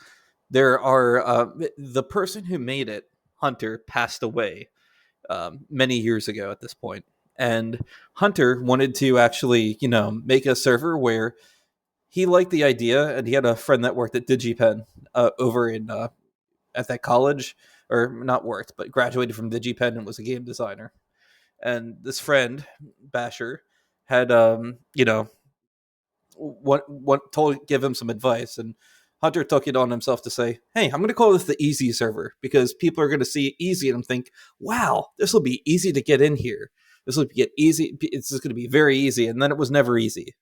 There are the person who made it, Hunter, passed away many years ago at this point, and Hunter wanted to actually, make a server where he liked the idea, and he had a friend that worked at DigiPen over in at that college, or not worked, but graduated from DigiPen and was a game designer. And this friend, Basher, had what told give him some advice, and Hunter took it on himself to say, "Hey, I'm going to call this the easy server because people are going to see easy and think, wow, this will be easy to get in here. This will get easy. It's just going to be very easy." And then it was never easy.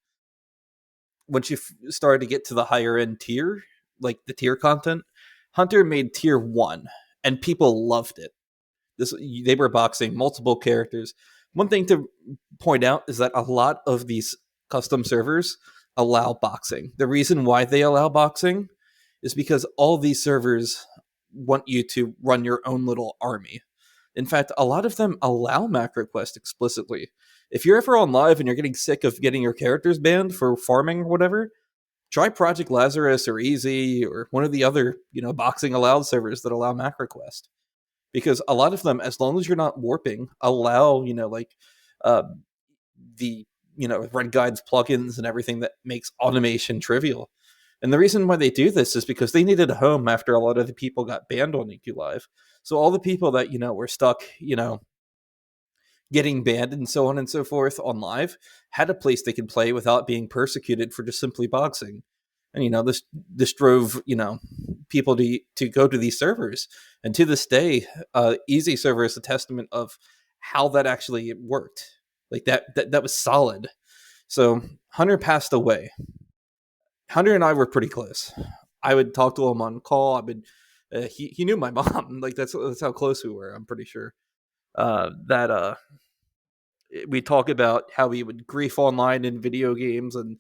Once you started to get to the higher end tier, like the tier content, Hunter made tier 1, and people loved it. They were boxing multiple characters. One thing to point out is that a lot of these custom servers allow boxing. The reason why they allow boxing is because all these servers want you to run your own little army. In fact, a lot of them allow MacroQuest explicitly. If you're ever on live and you're getting sick of getting your characters banned for farming or whatever, try Project Lazarus or Easy or one of the other, boxing allowed servers that allow MacroQuest. Because a lot of them, as long as you're not warping, allow, uh, the, Red Guides plugins and everything that makes automation trivial. And the reason why they do this is because they needed a home after a lot of the people got banned on EQ Live. So all the people that, were stuck, getting banned and so on and so forth on live had a place they could play without being persecuted for just simply boxing. And this drove people to go to these servers. And to this day, Easy Server is a testament of how that actually worked. Like that was solid. So Hunter passed away. Hunter and I were pretty close. I would talk to him on call. I would. He knew my mom. Like that's how close we were. I'm pretty sure. That We talk about how he would grief online in video games, and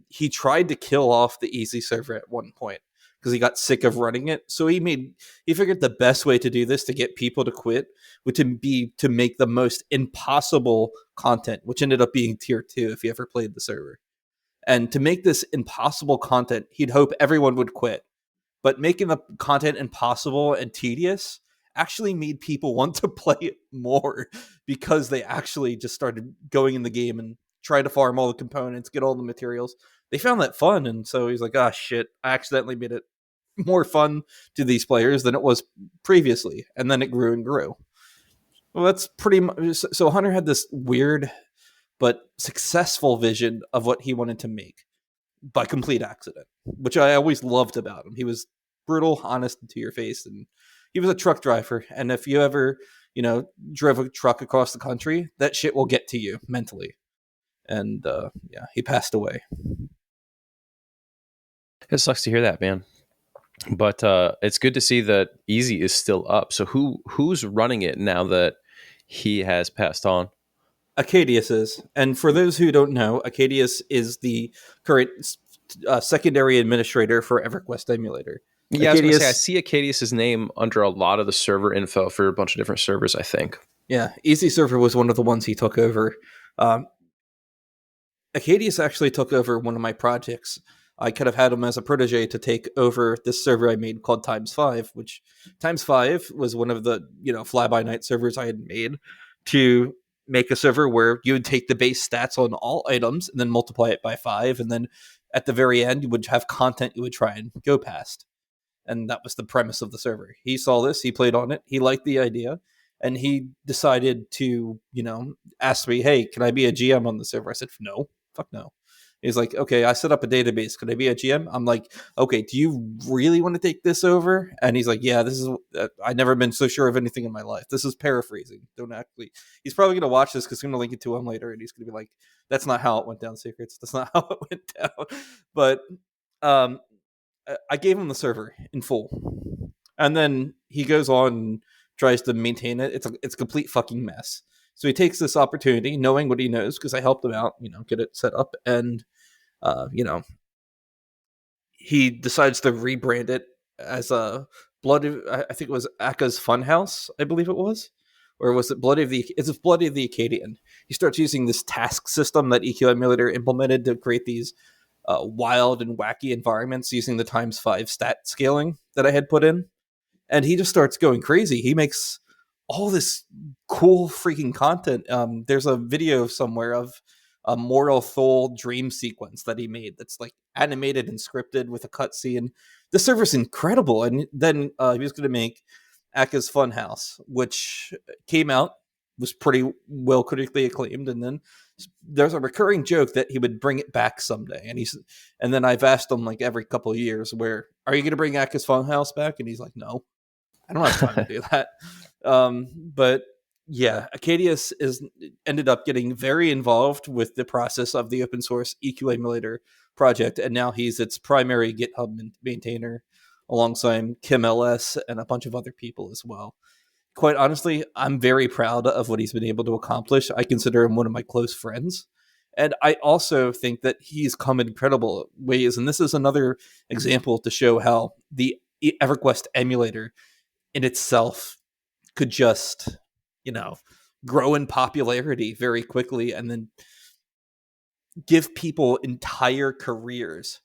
he tried to kill off the Easy server at one point because he got sick of running it. So he figured the best way to do this to get people to quit would be to make the most impossible content, which ended up being tier 2 if you ever played the server. And to make this impossible content, he'd hope everyone would quit. But making the content impossible and tedious actually made people want to play it more because they actually just started going in the game and try to farm all the components, get all the materials. They found that fun, and so he's like, "Ah, shit! I accidentally made it more fun to these players than it was previously," and then it grew and grew. Well, that's pretty much. So Hunter had this weird but successful vision of what he wanted to make by complete accident, which I always loved about him. He was brutal, honest to your face, and he was a truck driver. And if you ever, drove a truck across the country, that shit will get to you mentally. And yeah, he passed away. It sucks to hear that, man. But it's good to see that Easy is still up. So who's running it now that he has passed on? Acadius is. And for those who don't know, Acadius is the current secondary administrator for Everquest Emulator. Yeah, I was going to say, I Acadius, see Acadius's name under a lot of the server info for a bunch of different servers, I think. yeah, Easy Server was one of the ones he took over. Um, Acadius actually took over one of my projects. I could have had him as a protege to take over this server I made called Times 5, which Times 5 was one of the, fly-by-night servers I had made to make a server where you would take the base stats on all items and then multiply it by 5, and then at the very end you would have content you would try and go past. And that was the premise of the server. He saw this, he played on it, he liked the idea, and he decided to, ask me, "Hey, can I be a GM on the server?" I said, "No, fuck no." He's like, "Okay, I set up a database. Could I be a GM?" I'm like, "Okay, do you really want to take this over?" And he's like, "Yeah, this is. I've never been so sure of anything in my life." This is paraphrasing. Don't actually. He's probably gonna watch this because I'm gonna link it to him later, and he's gonna be like, "That's not how it went down, Secrets. That's not how it went down." But um, I gave him the server in full, and then he goes on and tries to maintain it. It's a complete fucking mess. So he takes this opportunity, knowing what he knows, because I helped him out, get it set up, and uh, you know, he decides to rebrand it as a I think it was Aka's Funhouse, I believe it was. Or was it Bloody of the? It's Bloody of the Acadian. He starts using this task system that EQ Emulator implemented to create these wild and wacky environments using the times 5 stat scaling that I had put in, and he just starts going crazy. He makes all this cool freaking content. There's a video somewhere of a Mortal Thole dream sequence that he made that's like animated and scripted with a cutscene. The server's incredible. And then he was going to make Aka's Funhouse, which came out, was pretty well critically acclaimed, and then there's a recurring joke that he would bring it back someday. And then I've asked him like every couple of years, where are you going to bring Aka's Funhouse back? And he's like, no, I don't have time to do that. But yeah, Acadius is ended up getting very involved with the process of the open source EQ Emulator project, and now he's its primary GitHub maintainer alongside Kim LS and a bunch of other people as well. Quite honestly, I'm very proud of what he's been able to accomplish. I consider him one of my close friends. And I also think that he's come in incredible ways. And this is another example to show how the Everquest emulator in itself could just, grow in popularity very quickly and then give people entire careers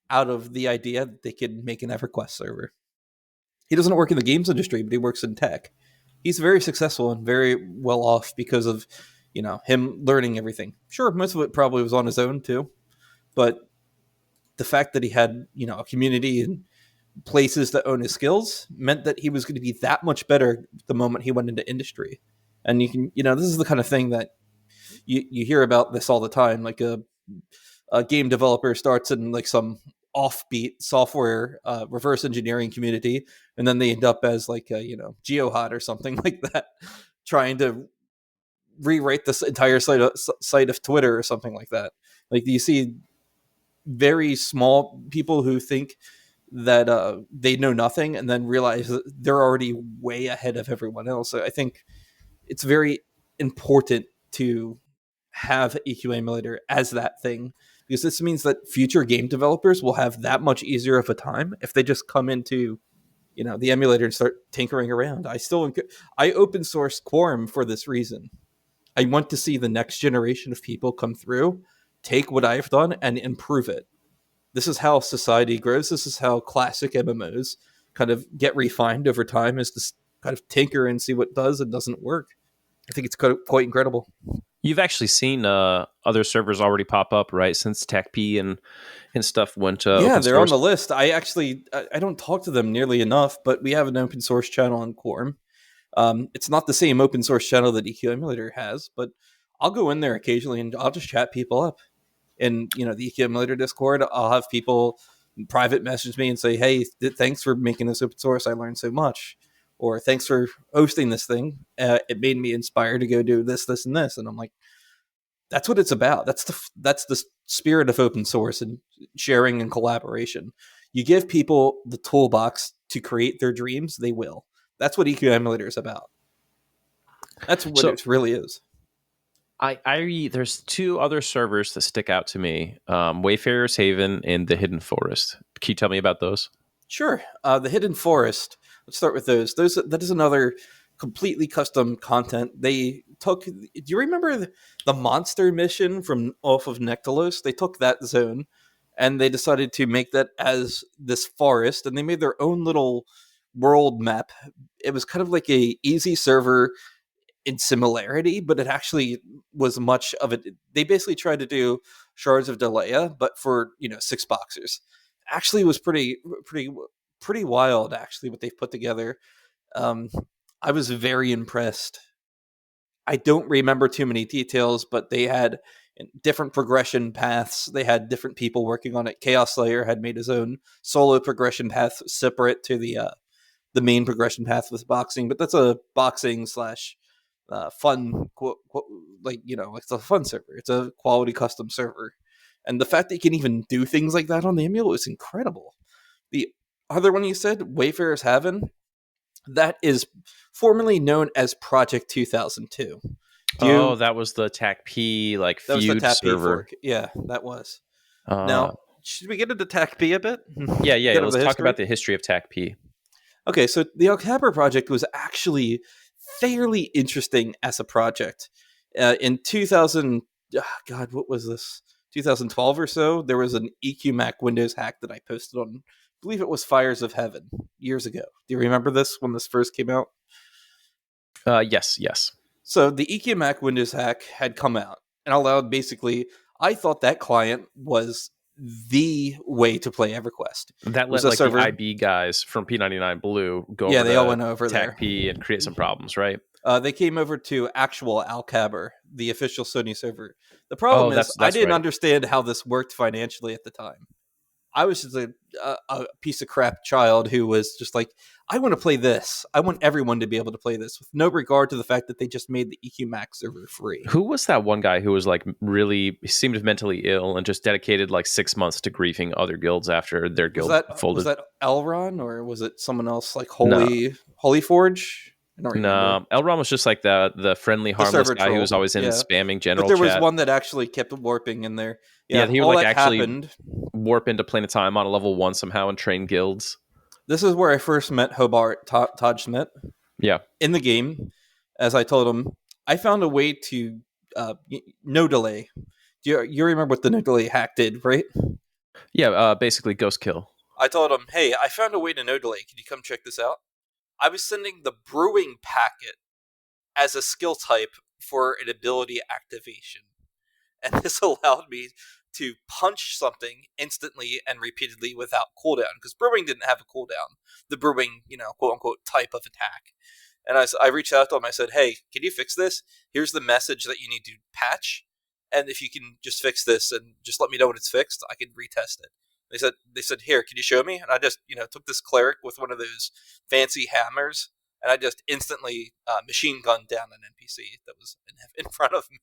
out of the idea that they could make an Everquest server. He doesn't work in the games industry, but he works in tech. He's very successful and very well off because of, him learning everything. Sure, most of it probably was on his own too, but the fact that he had, a community and places that own his skills meant that he was going to be that much better the moment he went into industry. And you can, this is the kind of thing that you hear about this all the time. Like a game developer starts in like some offbeat software reverse engineering community, and then they end up as like a GeoHot or something like that, trying to rewrite this entire site of Twitter or something like that. Like you see very small people who think that they know nothing and then realize that they're already way ahead of everyone else. So I think it's very important to have EQ Emulator as that thing, because this means that future game developers will have that much easier of a time if they just come into the emulator and start tinkering around. I open source Quarm for this reason. I want to see the next generation of people come through, take what I've done and improve it. This is how society grows. This is how classic MMOs kind of get refined over time, is to kind of tinker and see what does and doesn't work. I think it's quite incredible. You've actually seen other servers already pop up, right? Since TAKP and stuff went yeah, open they're source. on the list. I don't talk to them nearly enough, but we have an open source channel on Quarm. It's not the same open source channel that EQ Emulator has, but I'll go in there occasionally and I'll just chat people up. In the EQ Emulator Discord, I'll have people private message me and say, hey, thanks for making this open source. I learned so much. Or thanks for hosting this thing. It made me inspired to go do this, this, and this. And I'm like, that's what it's about. That's the spirit of open source and sharing and collaboration. You give people the toolbox to create their dreams, they will. That's what EQ Emulator is about. That's what it really is. There's two other servers that stick out to me: Wayfarer's Haven and the Hidden Forest. Can you tell me about those? Sure. The Hidden Forest. Let's start with those. That is another completely custom content. They took. Do you remember the monster mission from off of Nectalos? They took that zone, and they decided to make that as this forest, and they made their own little world map. It was kind of like a easy server in similarity, but it actually was much of it. They basically tried to do Shards of Dalaya, but for 6 boxers. Actually, was pretty wild. Actually, what they've put together. I was very impressed. I don't remember too many details, but they had different progression paths. They had different people working on it. Chaos Slayer had made his own solo progression path separate to the main progression path with boxing, but that's a boxing slash fun, it's a fun server. It's a quality custom server. And the fact that you can even do things like that on the emulator is incredible. The other one you said, Wayfarer's Haven, that is formerly known as Project 2002. That was the TAKP that was the feud TAKP server. fork. Yeah, that was. Now, should we get into TAKP a bit? Yeah. Let's talk about the history of TAKP. Okay, so the Alcabra project was actually fairly interesting as a project. In 2000, God, what was this? 2012 or so, there was an EQMac Windows hack that I posted on, I believe it was Fires of Heaven years ago. Do you remember this when this first came out? Yes, yes. So the EQMac Windows hack had come out and allowed basically, I thought that client was the way to play EverQuest. That It was let a like the server. IB guys from P99 Blue go Yeah, over they all to went over there. TAKP and create some problems, right? They came over to actual Alcaber, the official Sony server. The problem Oh, is, I that's didn't right. understand how this worked financially at the time. I was just a piece of crap child who was just like, I want to play this. I want everyone to be able to play this with no regard to the fact that they just made the EQ Max server free. Who was that one guy who was like really he seemed mentally ill and just dedicated like 6 months to griefing other guilds after their Was guild that folded? Elron or was it someone else like No, Holy Forge? I don't remember. no. Elron was just like the friendly, The harmless server guy who was troll, always in yeah. spamming But general there was chat. one that actually kept warping in there. Yeah, Yeah, he would all like that actually happened. warp into Time on a level 1 somehow and train guilds. This is where I first met Hobart Todd Schmidt Yeah. in the game. As I told him, I found a way to no delay. You remember what the no delay hack did, right? Yeah, basically ghost kill. I told him, hey, I found a way to no delay. Can you come check this out? I was sending the brewing packet as a skill type for an ability activation. And this allowed me to punch something instantly and repeatedly without cooldown, because brewing didn't have a cooldown. The brewing, quote unquote, type of attack. And I reached out to him. I said, hey, can you fix this? Here's the message that you need to patch. And if you can just fix this and just let me know when it's fixed, I can retest it. They said, here, can you show me? And I just, took this cleric with one of those fancy hammers, and I just instantly machine gunned down an NPC that was in front of me.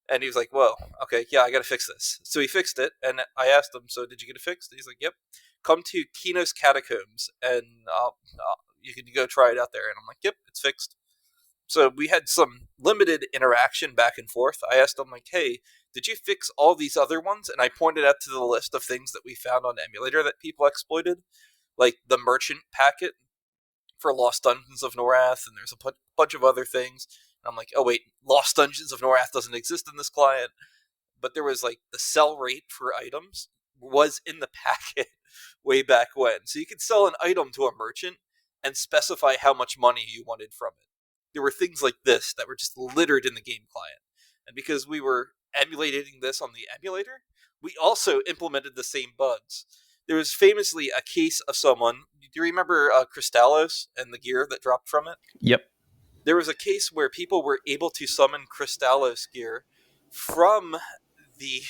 And he was like, whoa, okay, yeah, I got to fix this. So he fixed it, and I asked him, so did you get it fixed? And he's like, yep. Come to Kino's Catacombs, and you can go try it out there. And I'm like, yep, it's fixed. So we had some limited interaction back and forth. I asked him, like, hey, did you fix all these other ones? And I pointed out to the list of things that we found on Emulator that people exploited, like the merchant packet for Lost Dungeons of Norath, and there's a bunch of other things. And I'm like, oh wait, Lost Dungeons of Norath doesn't exist in this client. But there was like the sell rate for items was in the packet way back when. So you could sell an item to a merchant and specify how much money you wanted from it. There were things like this that were just littered in the game client. And because we were emulating this on the emulator, we also implemented the same bugs. There was famously a case of someone. Do you remember Crystallos and the gear that dropped from it? Yep. There was a case where people were able to summon Crystallos gear from the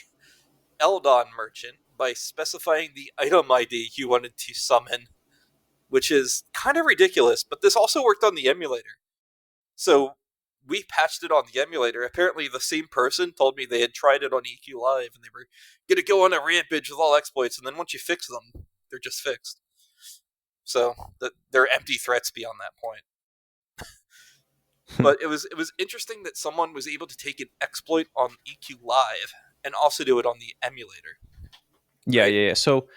Eldon merchant by specifying the item ID you wanted to summon, which is kind of ridiculous, but this also worked on the emulator. So we patched it on the emulator. Apparently the same person told me they had tried it on EQ Live and they were going to go on a rampage with all exploits, and then once you fix them, they're just fixed. So they're empty threats beyond that point. But it was interesting that someone was able to take an exploit on EQ Live and also do it on the emulator. Yeah, Right? yeah. So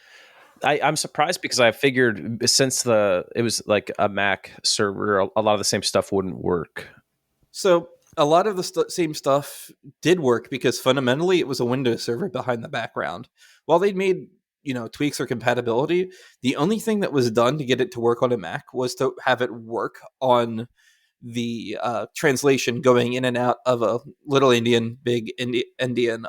I'm surprised because I figured since it was like a Mac server, a lot of the same stuff wouldn't work. So a lot of the same stuff did work because fundamentally it was a Windows server behind the background. While they'd made tweaks or compatibility, the only thing that was done to get it to work on a Mac was to have it work on the translation going in and out of a little Indian, big Indian,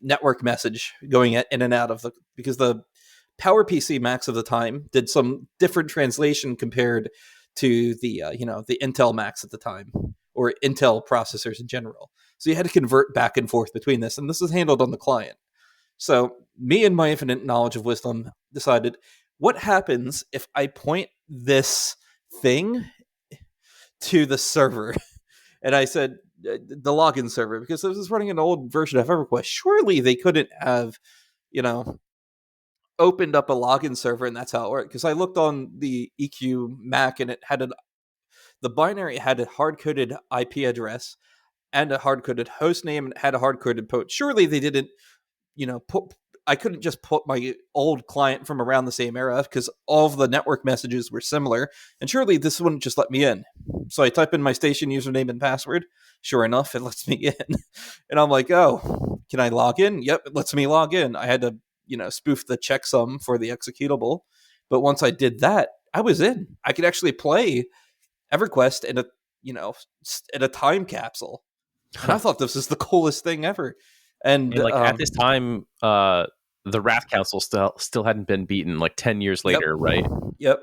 network message going in and out of because the PowerPC Macs of the time did some different translation compared to the Intel Macs at the time, or Intel processors in general. So you had to convert back and forth between this, and this is handled on the client. So me and my infinite knowledge of wisdom decided, what happens if I point this thing to the server? And I said, the login server, because this was running an old version of Everquest. Surely they couldn't have, opened up a login server and that's how it worked. Because I looked on the EQ Mac and it had the binary had a hard coded IP address and a hard coded host name and it had a hard coded port. Surely they didn't, put I couldn't just put my old client from around the same era because all of the network messages were similar, and surely this wouldn't just let me in. So I type in my station username and password. Sure enough, it lets me in, and I'm like, oh, can I log in? Yep, it lets me log in. I had to, spoof the checksum for the executable, but once I did that, I was in. I could actually play EverQuest in a time capsule, and I thought this was the coolest thing ever. And And like at this time, the Wrath Council still hadn't been beaten. Like 10 years yep, later, right? yep.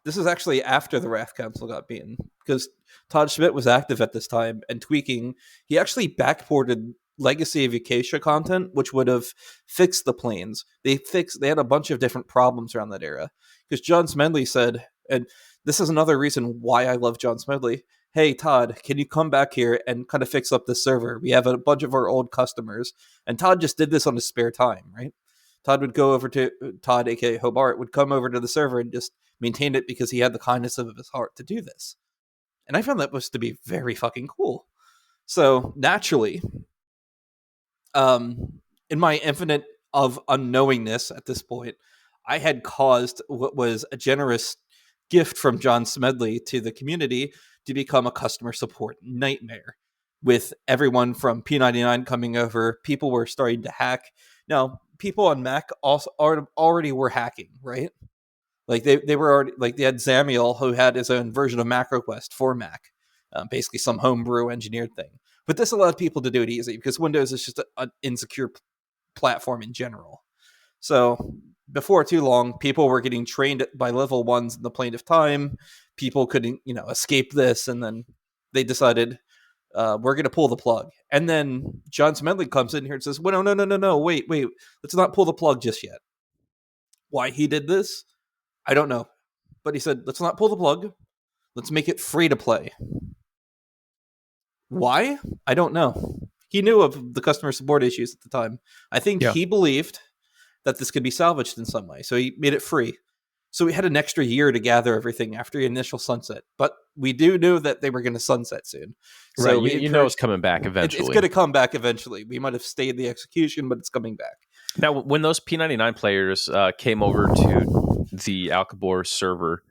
This is actually after the Wrath Council got beaten because Todd Schmidt was active at this time and tweaking. He actually backported Legacy of Acacia content, which would have fixed the planes. They had a bunch of different problems around that era because John Smedley said, and this is another reason why I love John Smedley. Hey Todd, can you come back here and kind of fix up the server? We have a bunch of our old customers, and Todd just did this on his spare time, right? Todd would go over to Todd, aka Hobart, would come over to the server and just maintain it because he had the kindness of his heart to do this. And I found that was to be very fucking cool. So naturally, in my infinite of unknowingness at this point, I had caused what was a generous gift from John Smedley to the community to become a customer support nightmare. With everyone from P99 coming over, people were starting to hack. Now, people on Mac also already were hacking, right? Like they were already, like, they had Zamiel who had his own version of MacroQuest for Mac, basically some homebrew engineered thing. But this allowed people to do it easy because Windows is just an insecure platform in general. So before too long, people were getting trained by level ones in the plane of time. People couldn't, escape this, and then they decided we're going to pull the plug. And then John Smedley comes in here and says, well, no, wait, let's not pull the plug just yet. Why he did this, I don't know. But he said, let's not pull the plug. Let's make it free to play. Why? I don't know. He knew of the customer support issues at the time. I think he believed that this could be salvaged in some way. So he made it free. So we had an extra year to gather everything after the initial sunset. But we do know that they were going to sunset soon. So right. You know it's coming back eventually. It's going to come back eventually. We might have stayed the execution, but it's coming back. Now, when those P99 players came over to the Alcabor server,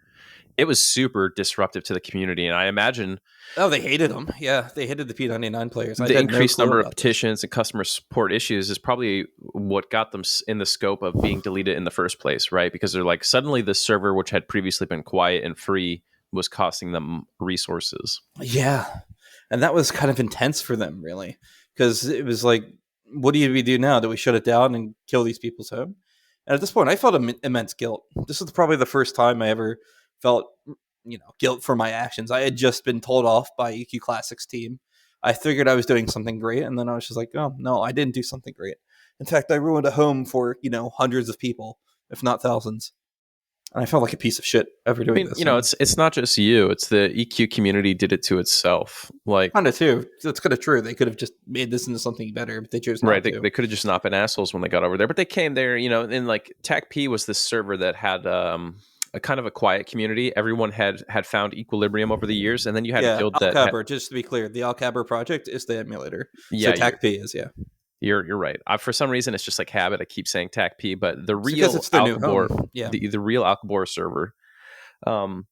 it was super disruptive to the community. And I imagine... Oh, they hated them. Yeah, they hated the P99 players. The increased number of petitions and customer support issues is probably what got them in the scope of being deleted in the first place, right? Because they're like, suddenly the server, which had previously been quiet and free, was costing them resources. Yeah, and that was kind of intense for them, really. Because it was like, what do we do now? Do we shut it down and kill these people's home? And at this point, I felt immense guilt. This was probably the first time I ever felt guilt for my actions. I had just been told off by EQClassic's team. I figured I was doing something great, and then I was just like, oh, no, I didn't do something great. In fact, I ruined a home for, hundreds of people, if not thousands. And I felt like a piece of shit ever doing this. It's not just you. It's the EQ community did it to itself. Like, kind of too. That's kind of true. They could have just made this into something better, but they chose not to. They could have just not been assholes when they got over there, but they came there, and like TAKP was this server that had a kind of a quiet community. Everyone had found equilibrium over the years, and then you had a guild that... just to be clear, the Alcabor project is the emulator. Yeah, so TAKP is, yeah. You're right. For some reason, it's just like habit. I keep saying TAKP, but the real because it's the new Alcabor, home. Yeah. the real Alcabor server, and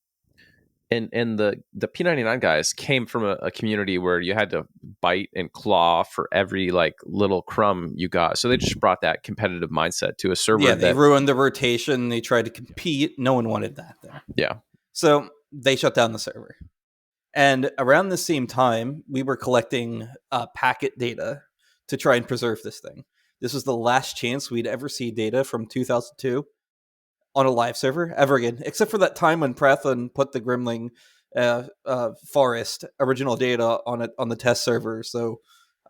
the P99 guys came from a community where you had to bite and claw for every like little crumb you got. So they just brought that competitive mindset to a server. Yeah, they ruined the rotation. They tried to compete. No one wanted that there. Yeah. So they shut down the server. And around the same time, we were collecting packet data to try and preserve this thing. This was the last chance we'd ever see data from 2002 on a live server ever again, except for that time when Prathan put the Grimling Forest original data on the test server. So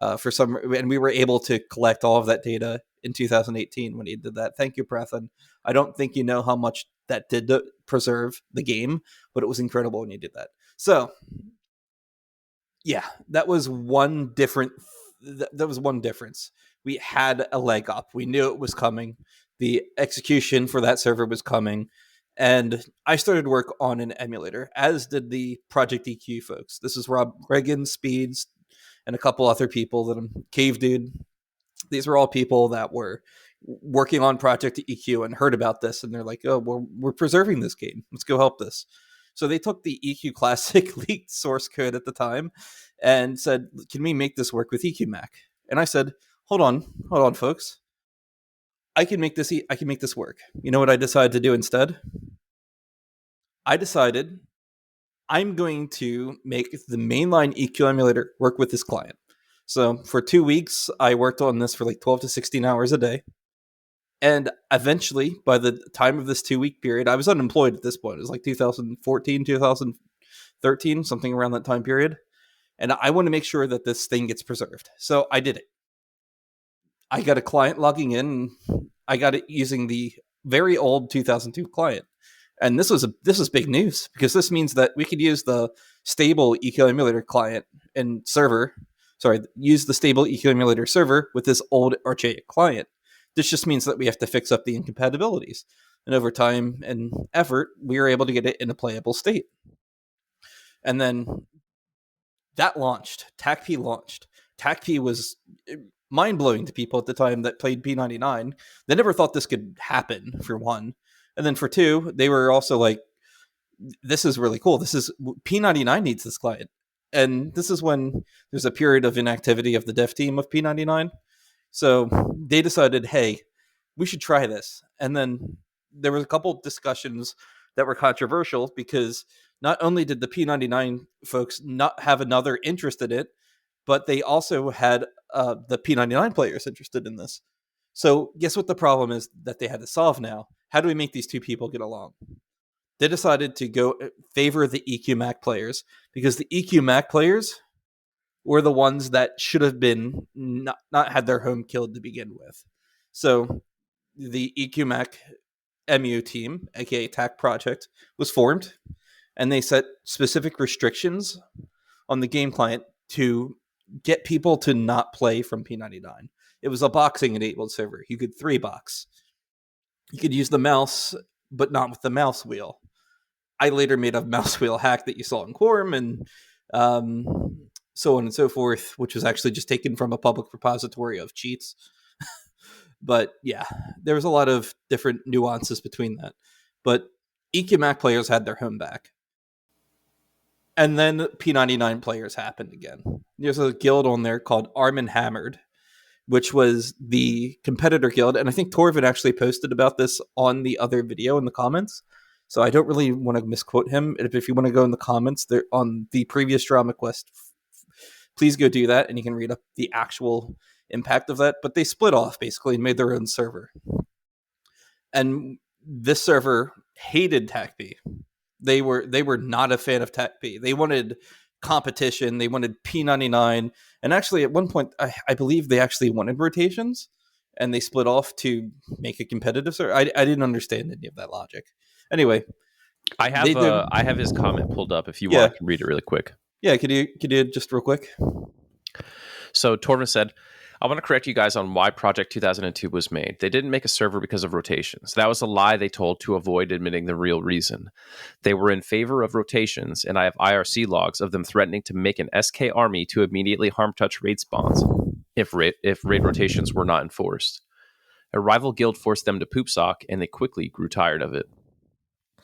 and we were able to collect all of that data in 2018 when he did that. Thank you, Prathan. I don't think you know how much that did to preserve the game, but it was incredible when you did that. So yeah, that was one difference. We had a leg up. We knew it was coming. The execution for that server was coming. And I started work on an emulator, as did the Project EQ folks. This is Rob Reagan, Speeds, and a couple other people that I'm Cave Dude. These were all people that were, working on Project EQ and heard about this, and they're like, "Oh, we're preserving this game. Let's go help this." So they took the EQClassic leaked source code at the time and said, "Can we make this work with EQMac?" And I said, hold on, folks. I can make this. I can make this work." You know what I decided to do instead? I decided I'm going to make the mainline EQ emulator work with this client. So for 2 weeks, I worked on this for like 12 to 16 hours a day. And eventually, by the time of this 2 week period, I was unemployed at this point. It was like 2014, 2013, something around that time period. And I want to make sure that this thing gets preserved. So I did it. I got a client logging in. I got it using the very old 2002 client. And this was big news because this means that we could use the stable EQ emulator client and server. Sorry, use the stable EQ emulator server with this old archaic client. This just means that we have to fix up the incompatibilities. And over time and effort, we were able to get it in a playable state. And then that launched. TAKP launched. TAKP was mind blowing to people at the time that played P99. They never thought this could happen, for one. And then for two, they were also like, this is really cool. This is P99 needs this client. And this is when there's a period of inactivity of the dev team of P99. So they decided, hey, we should try this. And then there was a couple discussions that were controversial because not only did the P99 folks not have another interest in it, but they also had the P99 players interested in this. So guess what the problem is that they had to solve now? How do we make these two people get along? They decided to go favor the EQMac players because the EQMac players were the ones that should have been not had their home killed to begin with. So the EQMac MU team, aka TAC Project, was formed, and they set specific restrictions on the game client to get people to not play from P99. It was a boxing enabled server. You could 3-box. You could use the mouse, but not with the mouse wheel. I later made a mouse wheel hack that you saw in Quarm and so on and so forth, which was actually just taken from a public repository of cheats. But yeah, there was a lot of different nuances between that. But EQMac players had their home back. And then P99 players happened again. There's a guild on there called Arm and Hammered, which was the competitor guild. And I think Torvin actually posted about this on the other video in the comments. So I don't really want to misquote him. If you want to go in the comments there on the previous DramaQuest, please go do that. And you can read up the actual impact of that. But they split off basically and made their own server. And this server hated TAKP. They were not a fan of TAKP. They wanted competition. They wanted P99. And actually, at one point, I believe they actually wanted rotations, and they split off to make a competitive server. I didn't understand any of that logic. Anyway, I have his comment pulled up. If you Yeah. want, I can read it really quick. Yeah, could you just real quick? So Torvin said, I want to correct you guys on why Project 2002 was made. They didn't make a server because of rotations. That was a lie they told to avoid admitting the real reason. They were in favor of rotations, and I have IRC logs of them threatening to make an SK army to immediately harm touch raid spawns if raid rotations were not enforced. A rival guild forced them to poop sock, and they quickly grew tired of it.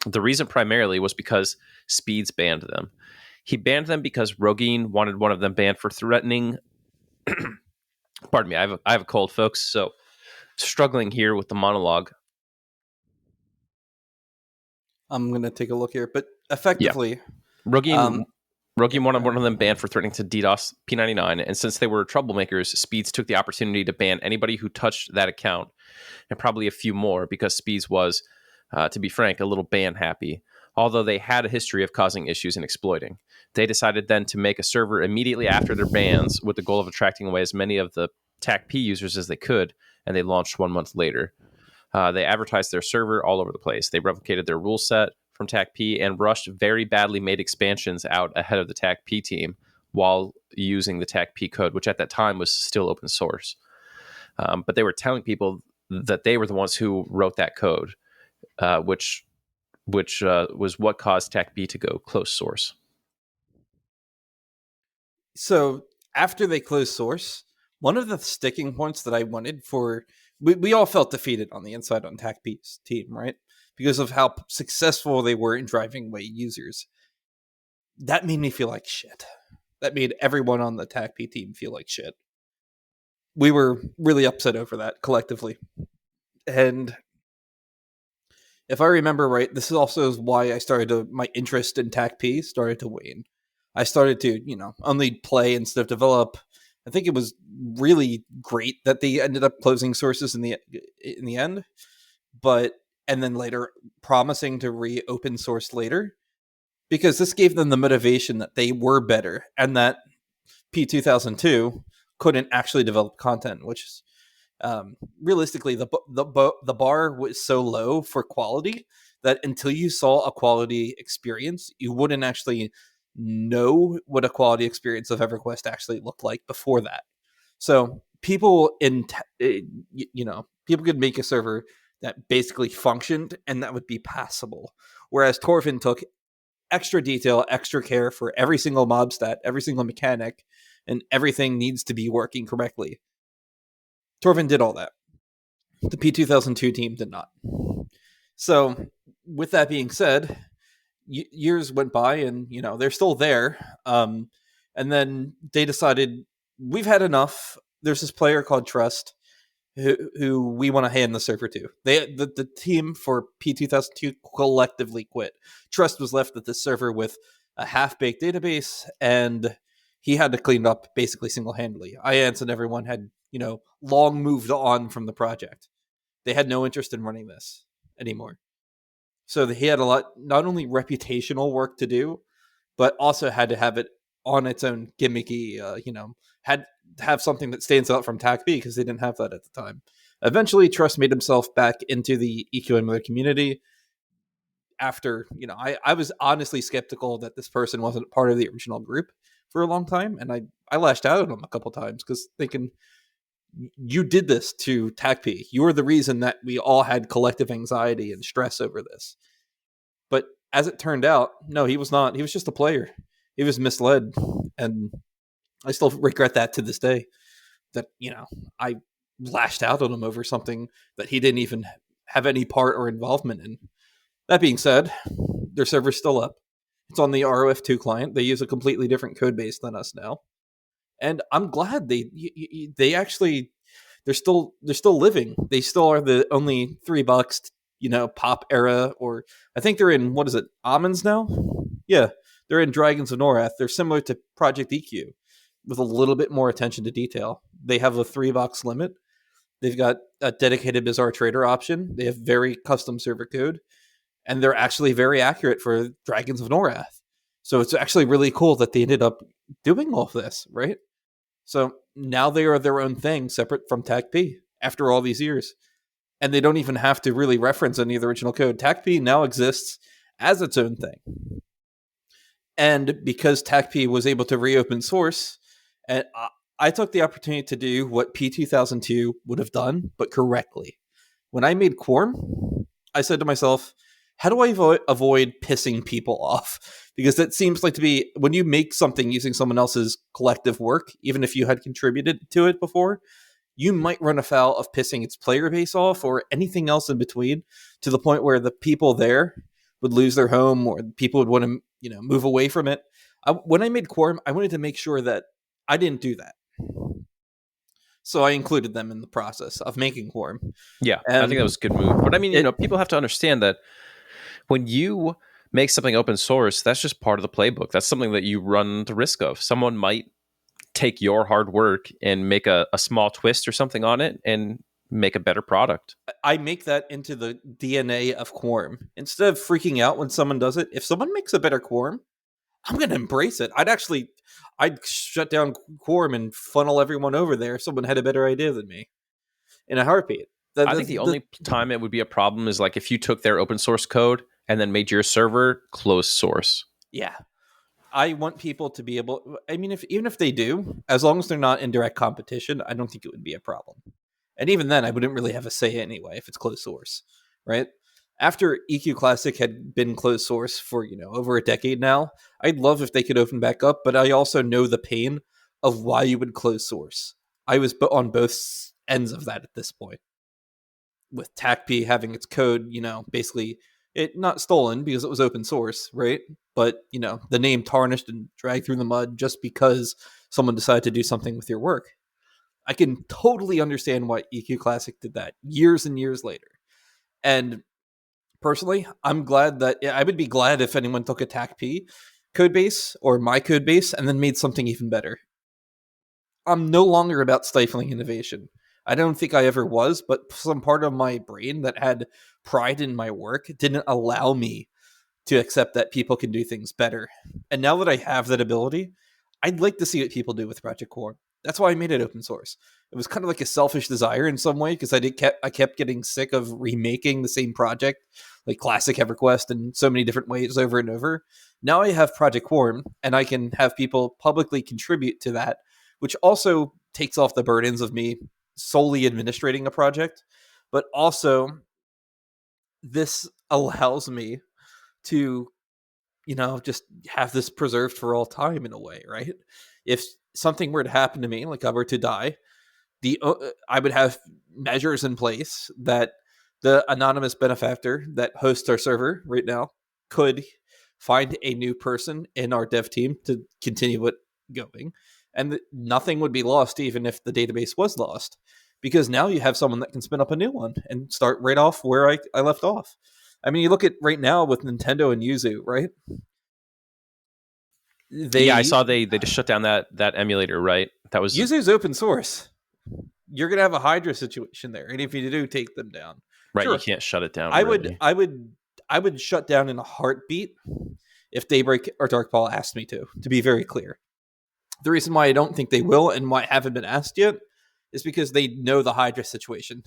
The reason primarily was because Speeds banned them. He banned them because Rogin wanted one of them banned for threatening... Pardon me, I have a cold, folks, so struggling here with the monologue. I'm going to take a look here. But effectively... Rogin wanted one of them banned for threatening to DDoS P99, and since they were troublemakers, Speeds took the opportunity to ban anybody who touched that account, and probably a few more, because Speeds was, to be frank, a little ban happy, although they had a history of causing issues and exploiting. They decided then to make a server immediately after their bans with the goal of attracting away as many of the TAKP users as they could, and they launched 1 month later. They advertised their server all over the place. They replicated their rule set from TAKP and rushed very badly made expansions out ahead of the TAKP team while using the TAKP code, which at that time was still open source. But they were telling people that they were the ones who wrote that code, which was what caused TAKP to go closed source. So after they closed source, one of the sticking points that I wanted for we all felt defeated on the inside on TAKP's team, right? Because of how successful they were in driving away users. That made me feel like shit. That made everyone on the TAKP team feel like shit. We were really upset over that collectively. And if I remember right, this is also why I started to, my interest in TAKP started to wane. I started to, only play instead of develop. I think it was really great that they ended up closing sources in the end, and then later promising to reopen source later, because this gave them the motivation that they were better and that P2002 couldn't actually develop content, which is realistically the bar was so low for quality that until you saw a quality experience, you wouldn't actually know what a quality experience of EverQuest actually looked like before that. So people people could make a server that basically functioned and that would be passable, whereas Torvin took extra detail, extra care for every single mob stat, every single mechanic, and everything needs to be working correctly. Torvin did all that. The P2002 team did not. So, with that being said, years went by, and they're still there. And then they decided we've had enough. There's this player called Trust who we want to hand the server to. The team for P2002 collectively quit. Trust was left at the server with a half-baked database, and he had to clean up basically single-handedly. Iance and everyone had, long moved on from the project. They had no interest in running this anymore. So he had a lot, not only reputational work to do, but also had to have it on its own gimmicky, had to have something that stands out from TAKP, because they didn't have that at the time. Eventually, Trust made himself back into the EQ Emulator community after, I was honestly skeptical that this person wasn't part of the original group for a long time, and I lashed out at him a couple times because thinking, you did this to TAKP. You were the reason that we all had collective anxiety and stress over this. But as it turned out, no, he was not. He was just a player. He was misled. And I still regret that to this day, that, I lashed out on him over something that he didn't even have any part or involvement in. That being said, their server's still up. It's on the ROF2 client. They use a completely different code base than us now. And I'm glad they actually, they're still living. They still are the only $3, pop era, or I think they're in, what is it, Almonds now? Yeah, they're in Dragons of Norath. They're similar to Project EQ with a little bit more attention to detail. They have a $3 limit. They've got a dedicated Bizarre Trader option. They have very custom server code, and they're actually very accurate for Dragons of Norath. So it's actually really cool that they ended up doing all of this, right? So now they are their own thing, separate from TAKP, after all these years. And they don't even have to really reference any of the original code. TAKP now exists as its own thing. And because TAKP was able to reopen source, and I took the opportunity to do what P2002 would have done, but correctly. When I made Quarm, I said to myself, how do I avoid pissing people off? Because that seems like to be, when you make something using someone else's collective work, even if you had contributed to it before, you might run afoul of pissing its player base off or anything else in between, to the point where the people there would lose their home, or people would want to, move away from it. When I made Quarm, I wanted to make sure that I didn't do that. So I included them in the process of making Quarm. Yeah, I think that was a good move. But I mean, people have to understand that when you make something open source, that's just part of the playbook. That's something that you run the risk of. Someone might take your hard work and make a small twist or something on it and make a better product. I make that into the DNA of Quarm. Instead of freaking out when someone does it, if someone makes a better Quarm, I'm going to embrace it. I'd shut down Quarm and funnel everyone over there if someone had a better idea than me in a heartbeat. I think the only time it would be a problem is like if you took their open source code and then made your server closed source. Yeah. I want people to be able, even if they do, as long as they're not in direct competition, I don't think it would be a problem. And even then, I wouldn't really have a say anyway if it's closed source, right? After EQClassic had been closed source for, over a decade now, I'd love if they could open back up, but I also know the pain of why you would close source. I was on both ends of that at this point. with TAKP having its code, basically it not stolen because it was open source, right? But, the name tarnished and dragged through the mud just because someone decided to do something with your work. I can totally understand why EQClassic did that years and years later. And personally, I'm glad that I would be glad if anyone took a TACP code base or my code base and then made something even better. I'm no longer about stifling innovation. I don't think I ever was, but some part of my brain that had pride in my work didn't allow me to accept that people can do things better. And now that I have that ability, I'd like to see what people do with Project Core. That's why I made it open source. It was kind of like a selfish desire in some way because I kept getting sick of remaking the same project, like classic Everquest, in so many different ways over and over. Now I have Project Quarm, and I can have people publicly contribute to that, which also takes off the burdens of me solely administrating a project. But also, this allows me to just have this preserved for all time in a way, right? If something were to happen to me, like I were to die, I would have measures in place that the anonymous benefactor that hosts our server right now could find a new person in our dev team to continue it going, and nothing would be lost even if the database was lost, because now you have someone that can spin up a new one and start right off where I left off. I mean, you look at right now with Nintendo and Yuzu, right? Yeah, I They saw they just shut down that emulator, right? That was Yuzu's open source. You're gonna have a Hydra situation there, and if you do take them down, right. You sure, can't shut it down, I would, really. I would, I would shut down in a heartbeat if Daybreak or Darkball asked me to. To be very clear, the reason why I don't think they will and why I haven't been asked yet is because they know the Hydra situation,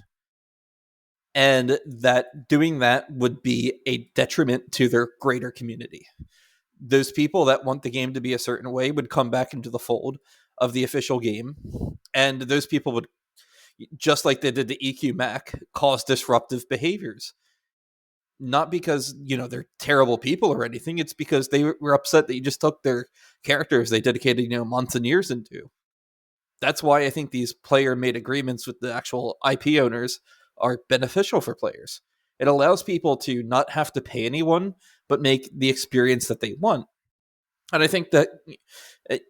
and that doing that would be a detriment to their greater community. Those people that want the game to be a certain way would come back into the fold of the official game, and those people would, just like they did to EQ Mac, cause disruptive behaviors. Not because they're terrible people or anything. It's because they were upset that you just took their characters they dedicated months and years into. That's why I think these player-made agreements with the actual IP owners are beneficial for players. It allows people to not have to pay anyone, but make the experience that they want. And I think that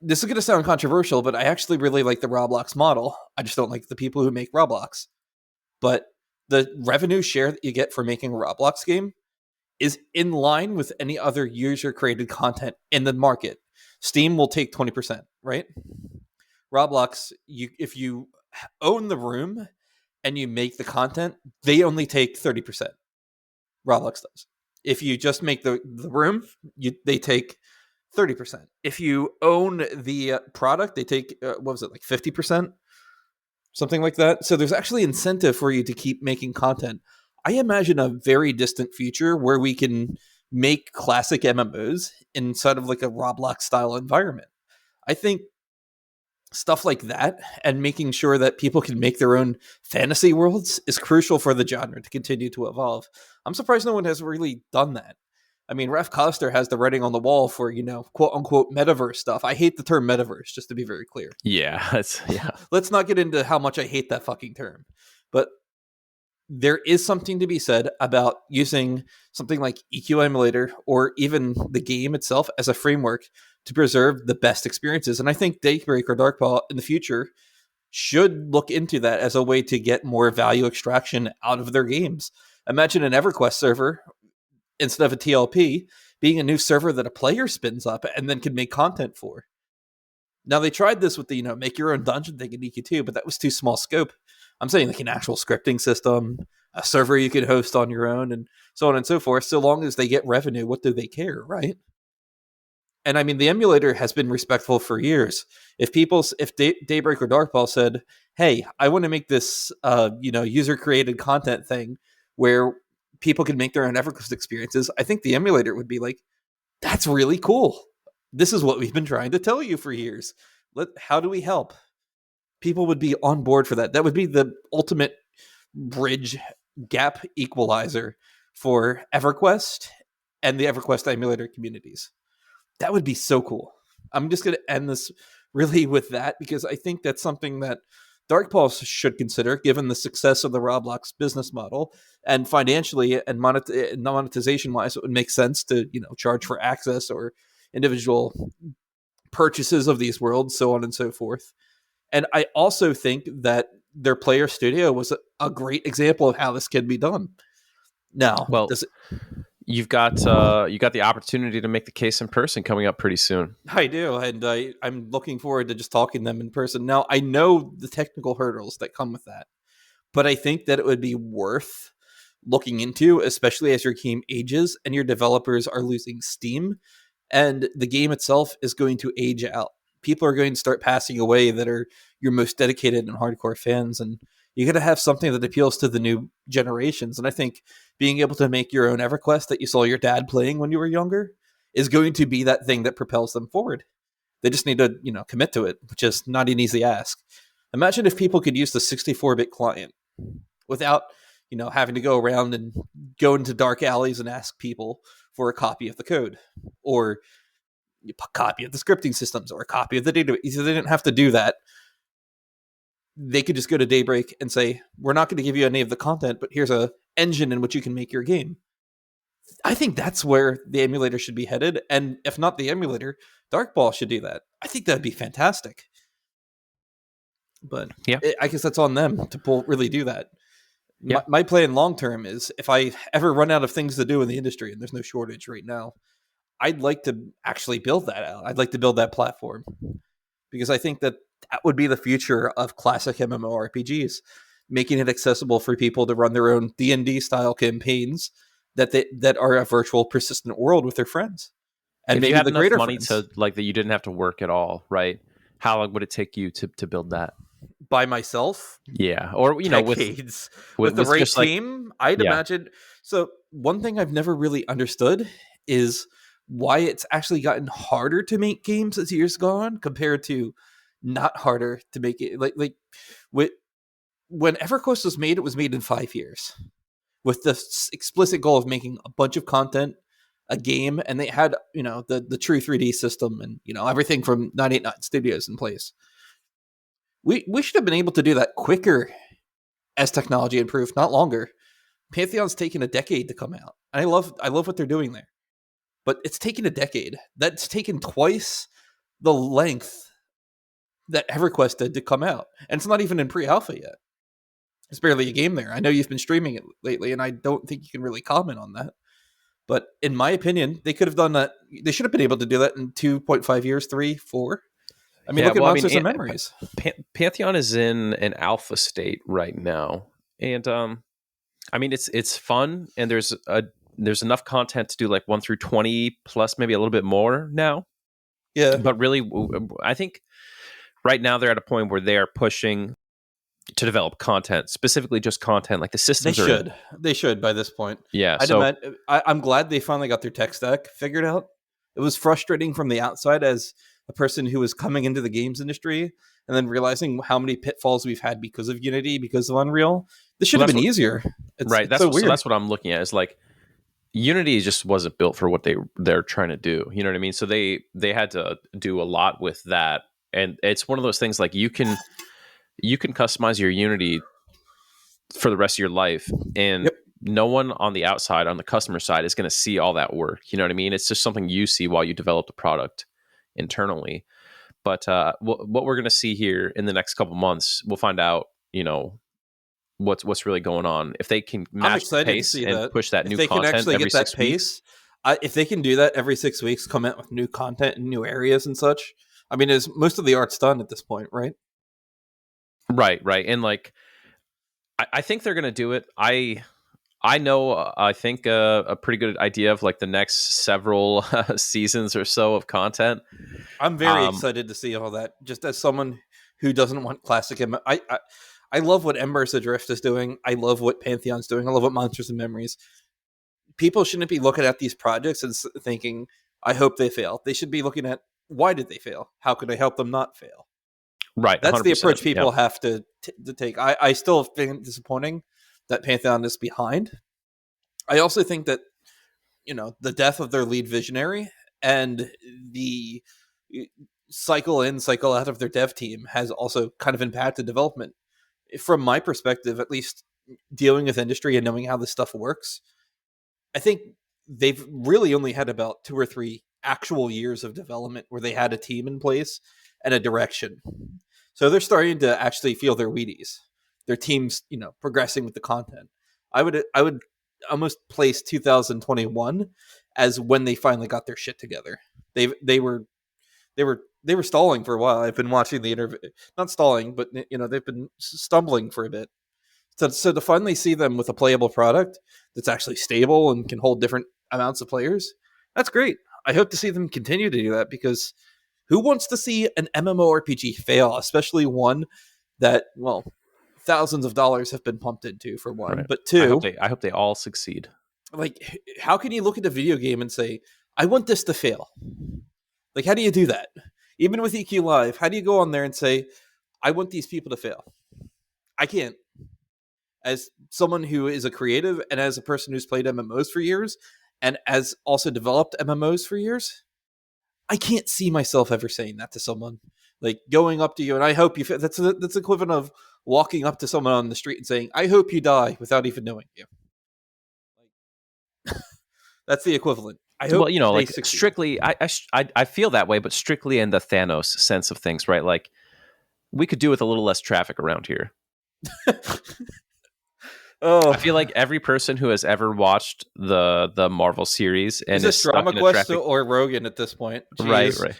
this is going to sound controversial, but I actually really like the Roblox model. I just don't like the people who make Roblox. But the revenue share that you get for making a Roblox game is in line with any other user-created content in the market. Steam will take 20%, right? Roblox, if you own the room and you make the content, they only take 30%. Roblox does. If you just make the room, they take 30%. If you own the product, they take, what was it, like 50%? Something like that. So there's actually incentive for you to keep making content. I imagine a very distant future where we can make classic MMOs inside of like a Roblox style environment. I think stuff like that and making sure that people can make their own fantasy worlds is crucial for the genre to continue to evolve. I'm surprised no one has really done that. I mean, Raf Coster has the writing on the wall for, quote unquote metaverse stuff. I hate the term metaverse, just to be very clear. Yeah, yeah. Let's not get into how much I hate that fucking term. But there is something to be said about using something like EQ Emulator or even the game itself as a framework to preserve the best experiences. And I think Daybreak or Darkpaw in the future should look into that as a way to get more value extraction out of their games. Imagine an EverQuest server instead of a TLP being a new server that a player spins up and then can make content for. Now, they tried this with the, make your own dungeon thing in EQ2, but that was too small scope. I'm saying like an actual scripting system, a server you could host on your own, and so on and so forth. So long as they get revenue, what do they care, right? And I mean, the emulator has been respectful for years. If Daybreak or Darkball said, "Hey, I want to make this, user-created content thing where people can make their own EverQuest experiences," I think the emulator would be like, "That's really cool. This is what we've been trying to tell you for years. How do we help?" People would be on board for that. That would be the ultimate bridge gap equalizer for EverQuest and the EverQuest emulator communities. That would be so cool. I'm just going to end this really with that because I think that's something that Dark Pulse should consider, given the success of the Roblox business model, and financially and monetization wise, it would make sense to charge for access or individual purchases of these worlds, so on and so forth. And I also think that their player studio was a great example of how this can be done. Now, Well, you've got the opportunity to make the case in person coming up pretty soon. I do, and I'm looking forward to just talking to them in person. Now, I know the technical hurdles that come with that, but I think that it would be worth looking into, especially as your game ages and your developers are losing steam, and the game itself is going to age out. People are going to start passing away that are your most dedicated and hardcore fans, and you got to have something that appeals to the new generations. And I think being able to make your own EverQuest that you saw your dad playing when you were younger is going to be that thing that propels them forward. They just need to, commit to it, which is not an easy ask. Imagine if people could use the 64-bit client without, having to go around and go into dark alleys and ask people for a copy of the code or a copy of the scripting systems or a copy of the database. They didn't have to do that. They could just go to Daybreak and say, we're not going to give you any of the content, but here's a engine in which you can make your game. I think that's where the emulator should be headed. And if not the emulator, Dark Ball should do that. I think that'd be fantastic. But yeah, I guess that's on them to really do that. Yeah. My plan long term is if I ever run out of things to do in the industry, and there's no shortage right now, I'd like to actually build that out. I'd like to build that platform because I think that would be the future of classic MMORPGs, making it accessible for people to run their own D&D style campaigns that are a virtual persistent world with their friends. And if maybe you had the enough greater money friends. to that you didn't have to work at all, right? How long would it take you to build that? By myself? Yeah. Or, decades. With the right team, I'd imagine. So one thing I've never really understood is why it's actually gotten harder to make games as years go on compared to not harder to make it. Like when EverQuest was made, it was made in 5 years with the explicit goal of making a bunch of content, a game, and they had, the true 3D system and, everything from 989 Studios in place. We should have been able to do that quicker as technology improved, not longer. Pantheon's taken a decade to come out. And I love what they're doing there. But it's taken a decade. That's taken twice the length that EverQuest did to come out. And it's not even in pre-alpha yet. It's barely a game there. I know you've been streaming it lately, and I don't think you can really comment on that. But in my opinion, they could have done that. They should have been able to do that in 2.5 years, 3, 4. I mean, look at Monsters and Memories. Pantheon is in an alpha state right now. And I mean, it's fun, and there's enough content to do like 1 through 20 plus maybe a little bit more now. Yeah. But really, I think right now they're at a point where they are pushing to develop content, specifically just content. Like the systems they should by this point. Yeah. I'm glad they finally got their tech stack figured out. It was frustrating from the outside as a person who was coming into the games industry and then realizing how many pitfalls we've had because of Unity, because of Unreal. This should have been easier. Right. That's so weird. So that's what I'm looking at. Is like Unity just wasn't built for what they're trying to do. You know what I mean? So they had to do a lot with that. And it's one of those things like you can customize your Unity for the rest of your life, and no one on the outside, on the customer side, is going to see all that work. You know what I mean? It's just something you see while you develop the product internally. But what we're going to see here in the next couple months, we'll find out, what's really going on. If they can match the pace and push that new content, if they can actually get that pace, if they can do that every 6 weeks, come out with new content and new areas and such. I mean, most of the art's done at this point, right? Right. And like, I think they're going to do it. I know, I think a pretty good idea of like the next several seasons or so of content. I'm very excited to see all that. Just as someone who doesn't want classic, I love what Embers Adrift is doing. I love what Pantheon's doing. I love what Monsters and Memories. People shouldn't be looking at these projects and thinking, I hope they fail. They should be looking at, why did they fail? How could I help them not fail? Right. That's the approach people have to take. I still think disappointing that Pantheon is behind. I also think that, the death of their lead visionary and the cycle in, cycle out of their dev team has also kind of impacted development. from my perspective, at least dealing with industry and knowing how this stuff works, I think they've really only had about 2 or 3 actual years of development where they had a team in place and a direction. So they're starting to actually feel their Wheaties. Their team's, progressing with the content. I would almost place 2021 as when they finally got their shit together. They were stalling for a while. I've been watching the interview, not stalling, but they've been stumbling for a bit. So to finally see them with a playable product that's actually stable and can hold different amounts of players, that's great. I hope to see them continue to do that, because who wants to see an MMORPG fail, especially one that, well, thousands of dollars have been pumped into, for one. Right. But two, I hope they all succeed. like, how can you look at a video game and say, I want this to fail? Like, how do you do that? Even with EQ Live, how do you go on there and say, I want these people to fail? I can't. As someone who is a creative and as a person who's played MMOs for years and has also developed MMOs for years, I can't see myself ever saying that to someone. Like, going up to you and I hope you. That's equivalent of walking up to someone on the street and saying, I hope you die, without even knowing you. That's the equivalent. I hope. Well, like, succeed. Strictly, I feel that way, but strictly in the Thanos sense of things, right? Like, we could do with a little less traffic around here. Oh, I feel like every person who has ever watched the Marvel series and is stuck in DramaQuest or Rogan at this point. Jeez. Right.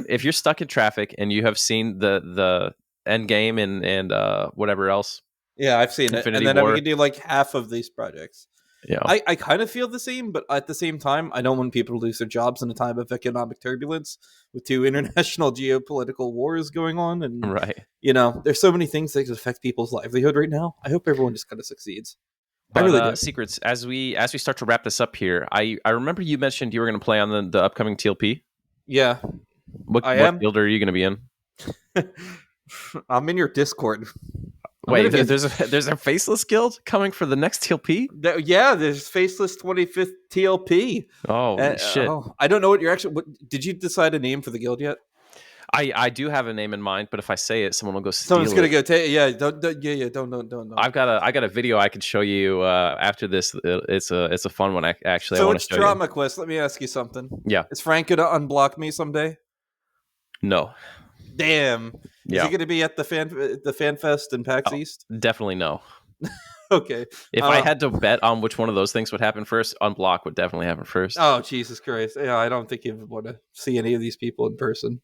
If you're stuck in traffic and you have seen the end game and whatever else. Yeah, I've seen Infinity it. And then we can do like half of these projects. Yeah, I kind of feel the same, but at the same time, I don't want people to lose their jobs in a time of economic turbulence with 2 international geopolitical wars going on. And, right. There's so many things that affect people's livelihood right now. I hope everyone just kind of succeeds. But, I really do. Secrets, as we start to wrap this up here, I remember you mentioned you were going to play on the upcoming TLP. Yeah. What guild are you going to be in? I'm in your Discord. Wait, there's a faceless guild coming for the next TLP? Yeah, there's faceless 25th TLP. Oh, shit. I don't know what you're actually... did you decide a name for the guild yet? I do have a name in mind, but if I say it, someone will go steal Someone's gonna go take it. Yeah, don't. I got a video I can show you after this. It's a fun one. Actually, so I want to show you. DramaQuest. Let me ask you something. Yeah. Is Frank gonna unblock me someday? No. Damn. Yeah. Is he gonna be at the fan fest in PAX East? Definitely no. Okay. If I had to bet on which one of those things would happen first, unblock would definitely happen first. Oh, Jesus Christ! Yeah, I don't think you would want to see any of these people in person.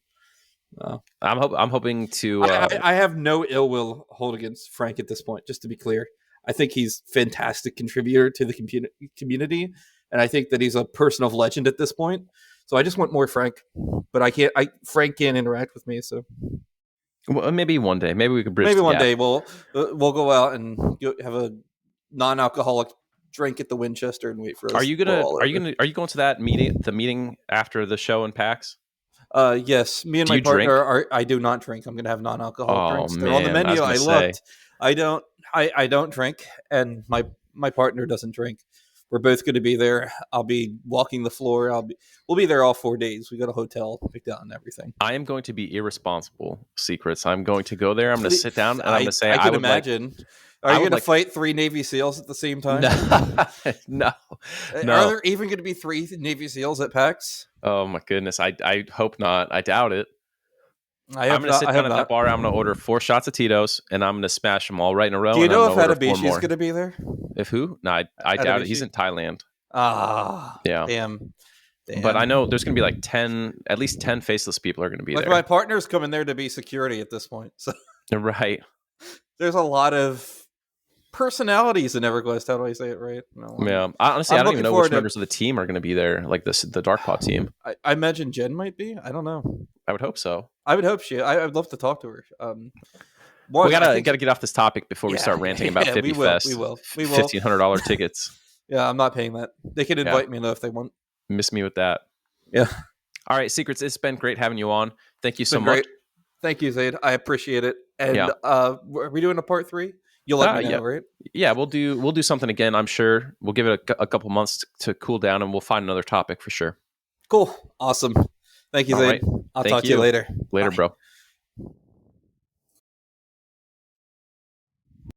I'm hoping to. I have no ill will hold against Frank at this point. Just to be clear, I think he's a fantastic contributor to the community, and I think that he's a person of legend at this point. So I just want more Frank, but I can't. Frank can't interact with me. So maybe one day, maybe we could bridge. Maybe one day we'll go out and have a non-alcoholic drink at the Winchester and wait for us. Are you going to that meeting? The meeting after the show in PAX? Yes, me and my partner I do not drink. I'm gonna have non-alcoholic drinks. They're on the menu. I looked. I don't drink, and my partner doesn't drink. We're both going to be there. I'll be walking the floor. We'll be there all 4 days. We got a hotel picked out and everything. I am going to be irresponsible, Secrets. I'm going to go there. I'm going to sit down and I'm going to say, I can imagine. Are you going to fight 3 Navy SEALs at the same time? No. Are there even going to be 3 Navy SEAls at PAX? Oh my goodness. I hope not. I doubt it. I'm going to sit down at that bar. I'm going to order 4 shots of Tito's and I'm going to smash them all right in a row. Do you know if Adabishi's going to be there? If who? No, I doubt it. He's in Thailand. Yeah. Damn. But I know there's going to be at least 10 faceless people are going to be there. My partner's coming there to be security at this point. So. Right. There's a lot of personalities in Everquest. How do I say it right? No, yeah. Honestly, I don't even know which members of the team are going to be the Darkpaw team. I imagine Jen might be. I don't know. I would hope so. I would hope she. I'd love to talk to her. We gotta get off this topic before we start ranting about 50 Fest. We will. $1,500 tickets. Yeah, I'm not paying that. They can invite me though if they want. Miss me with that. Yeah. All right, Secrets. It's been great having you on. Thank you so much. Thank you, Zaide. I appreciate it. And are we doing a part 3? You'll let me know, right? Yeah, we'll do something again. I'm sure we'll give it a couple months to cool down, and we'll find another topic for sure. Cool. Awesome. Thank you, Zaide. I'll talk to you later. Later, bro.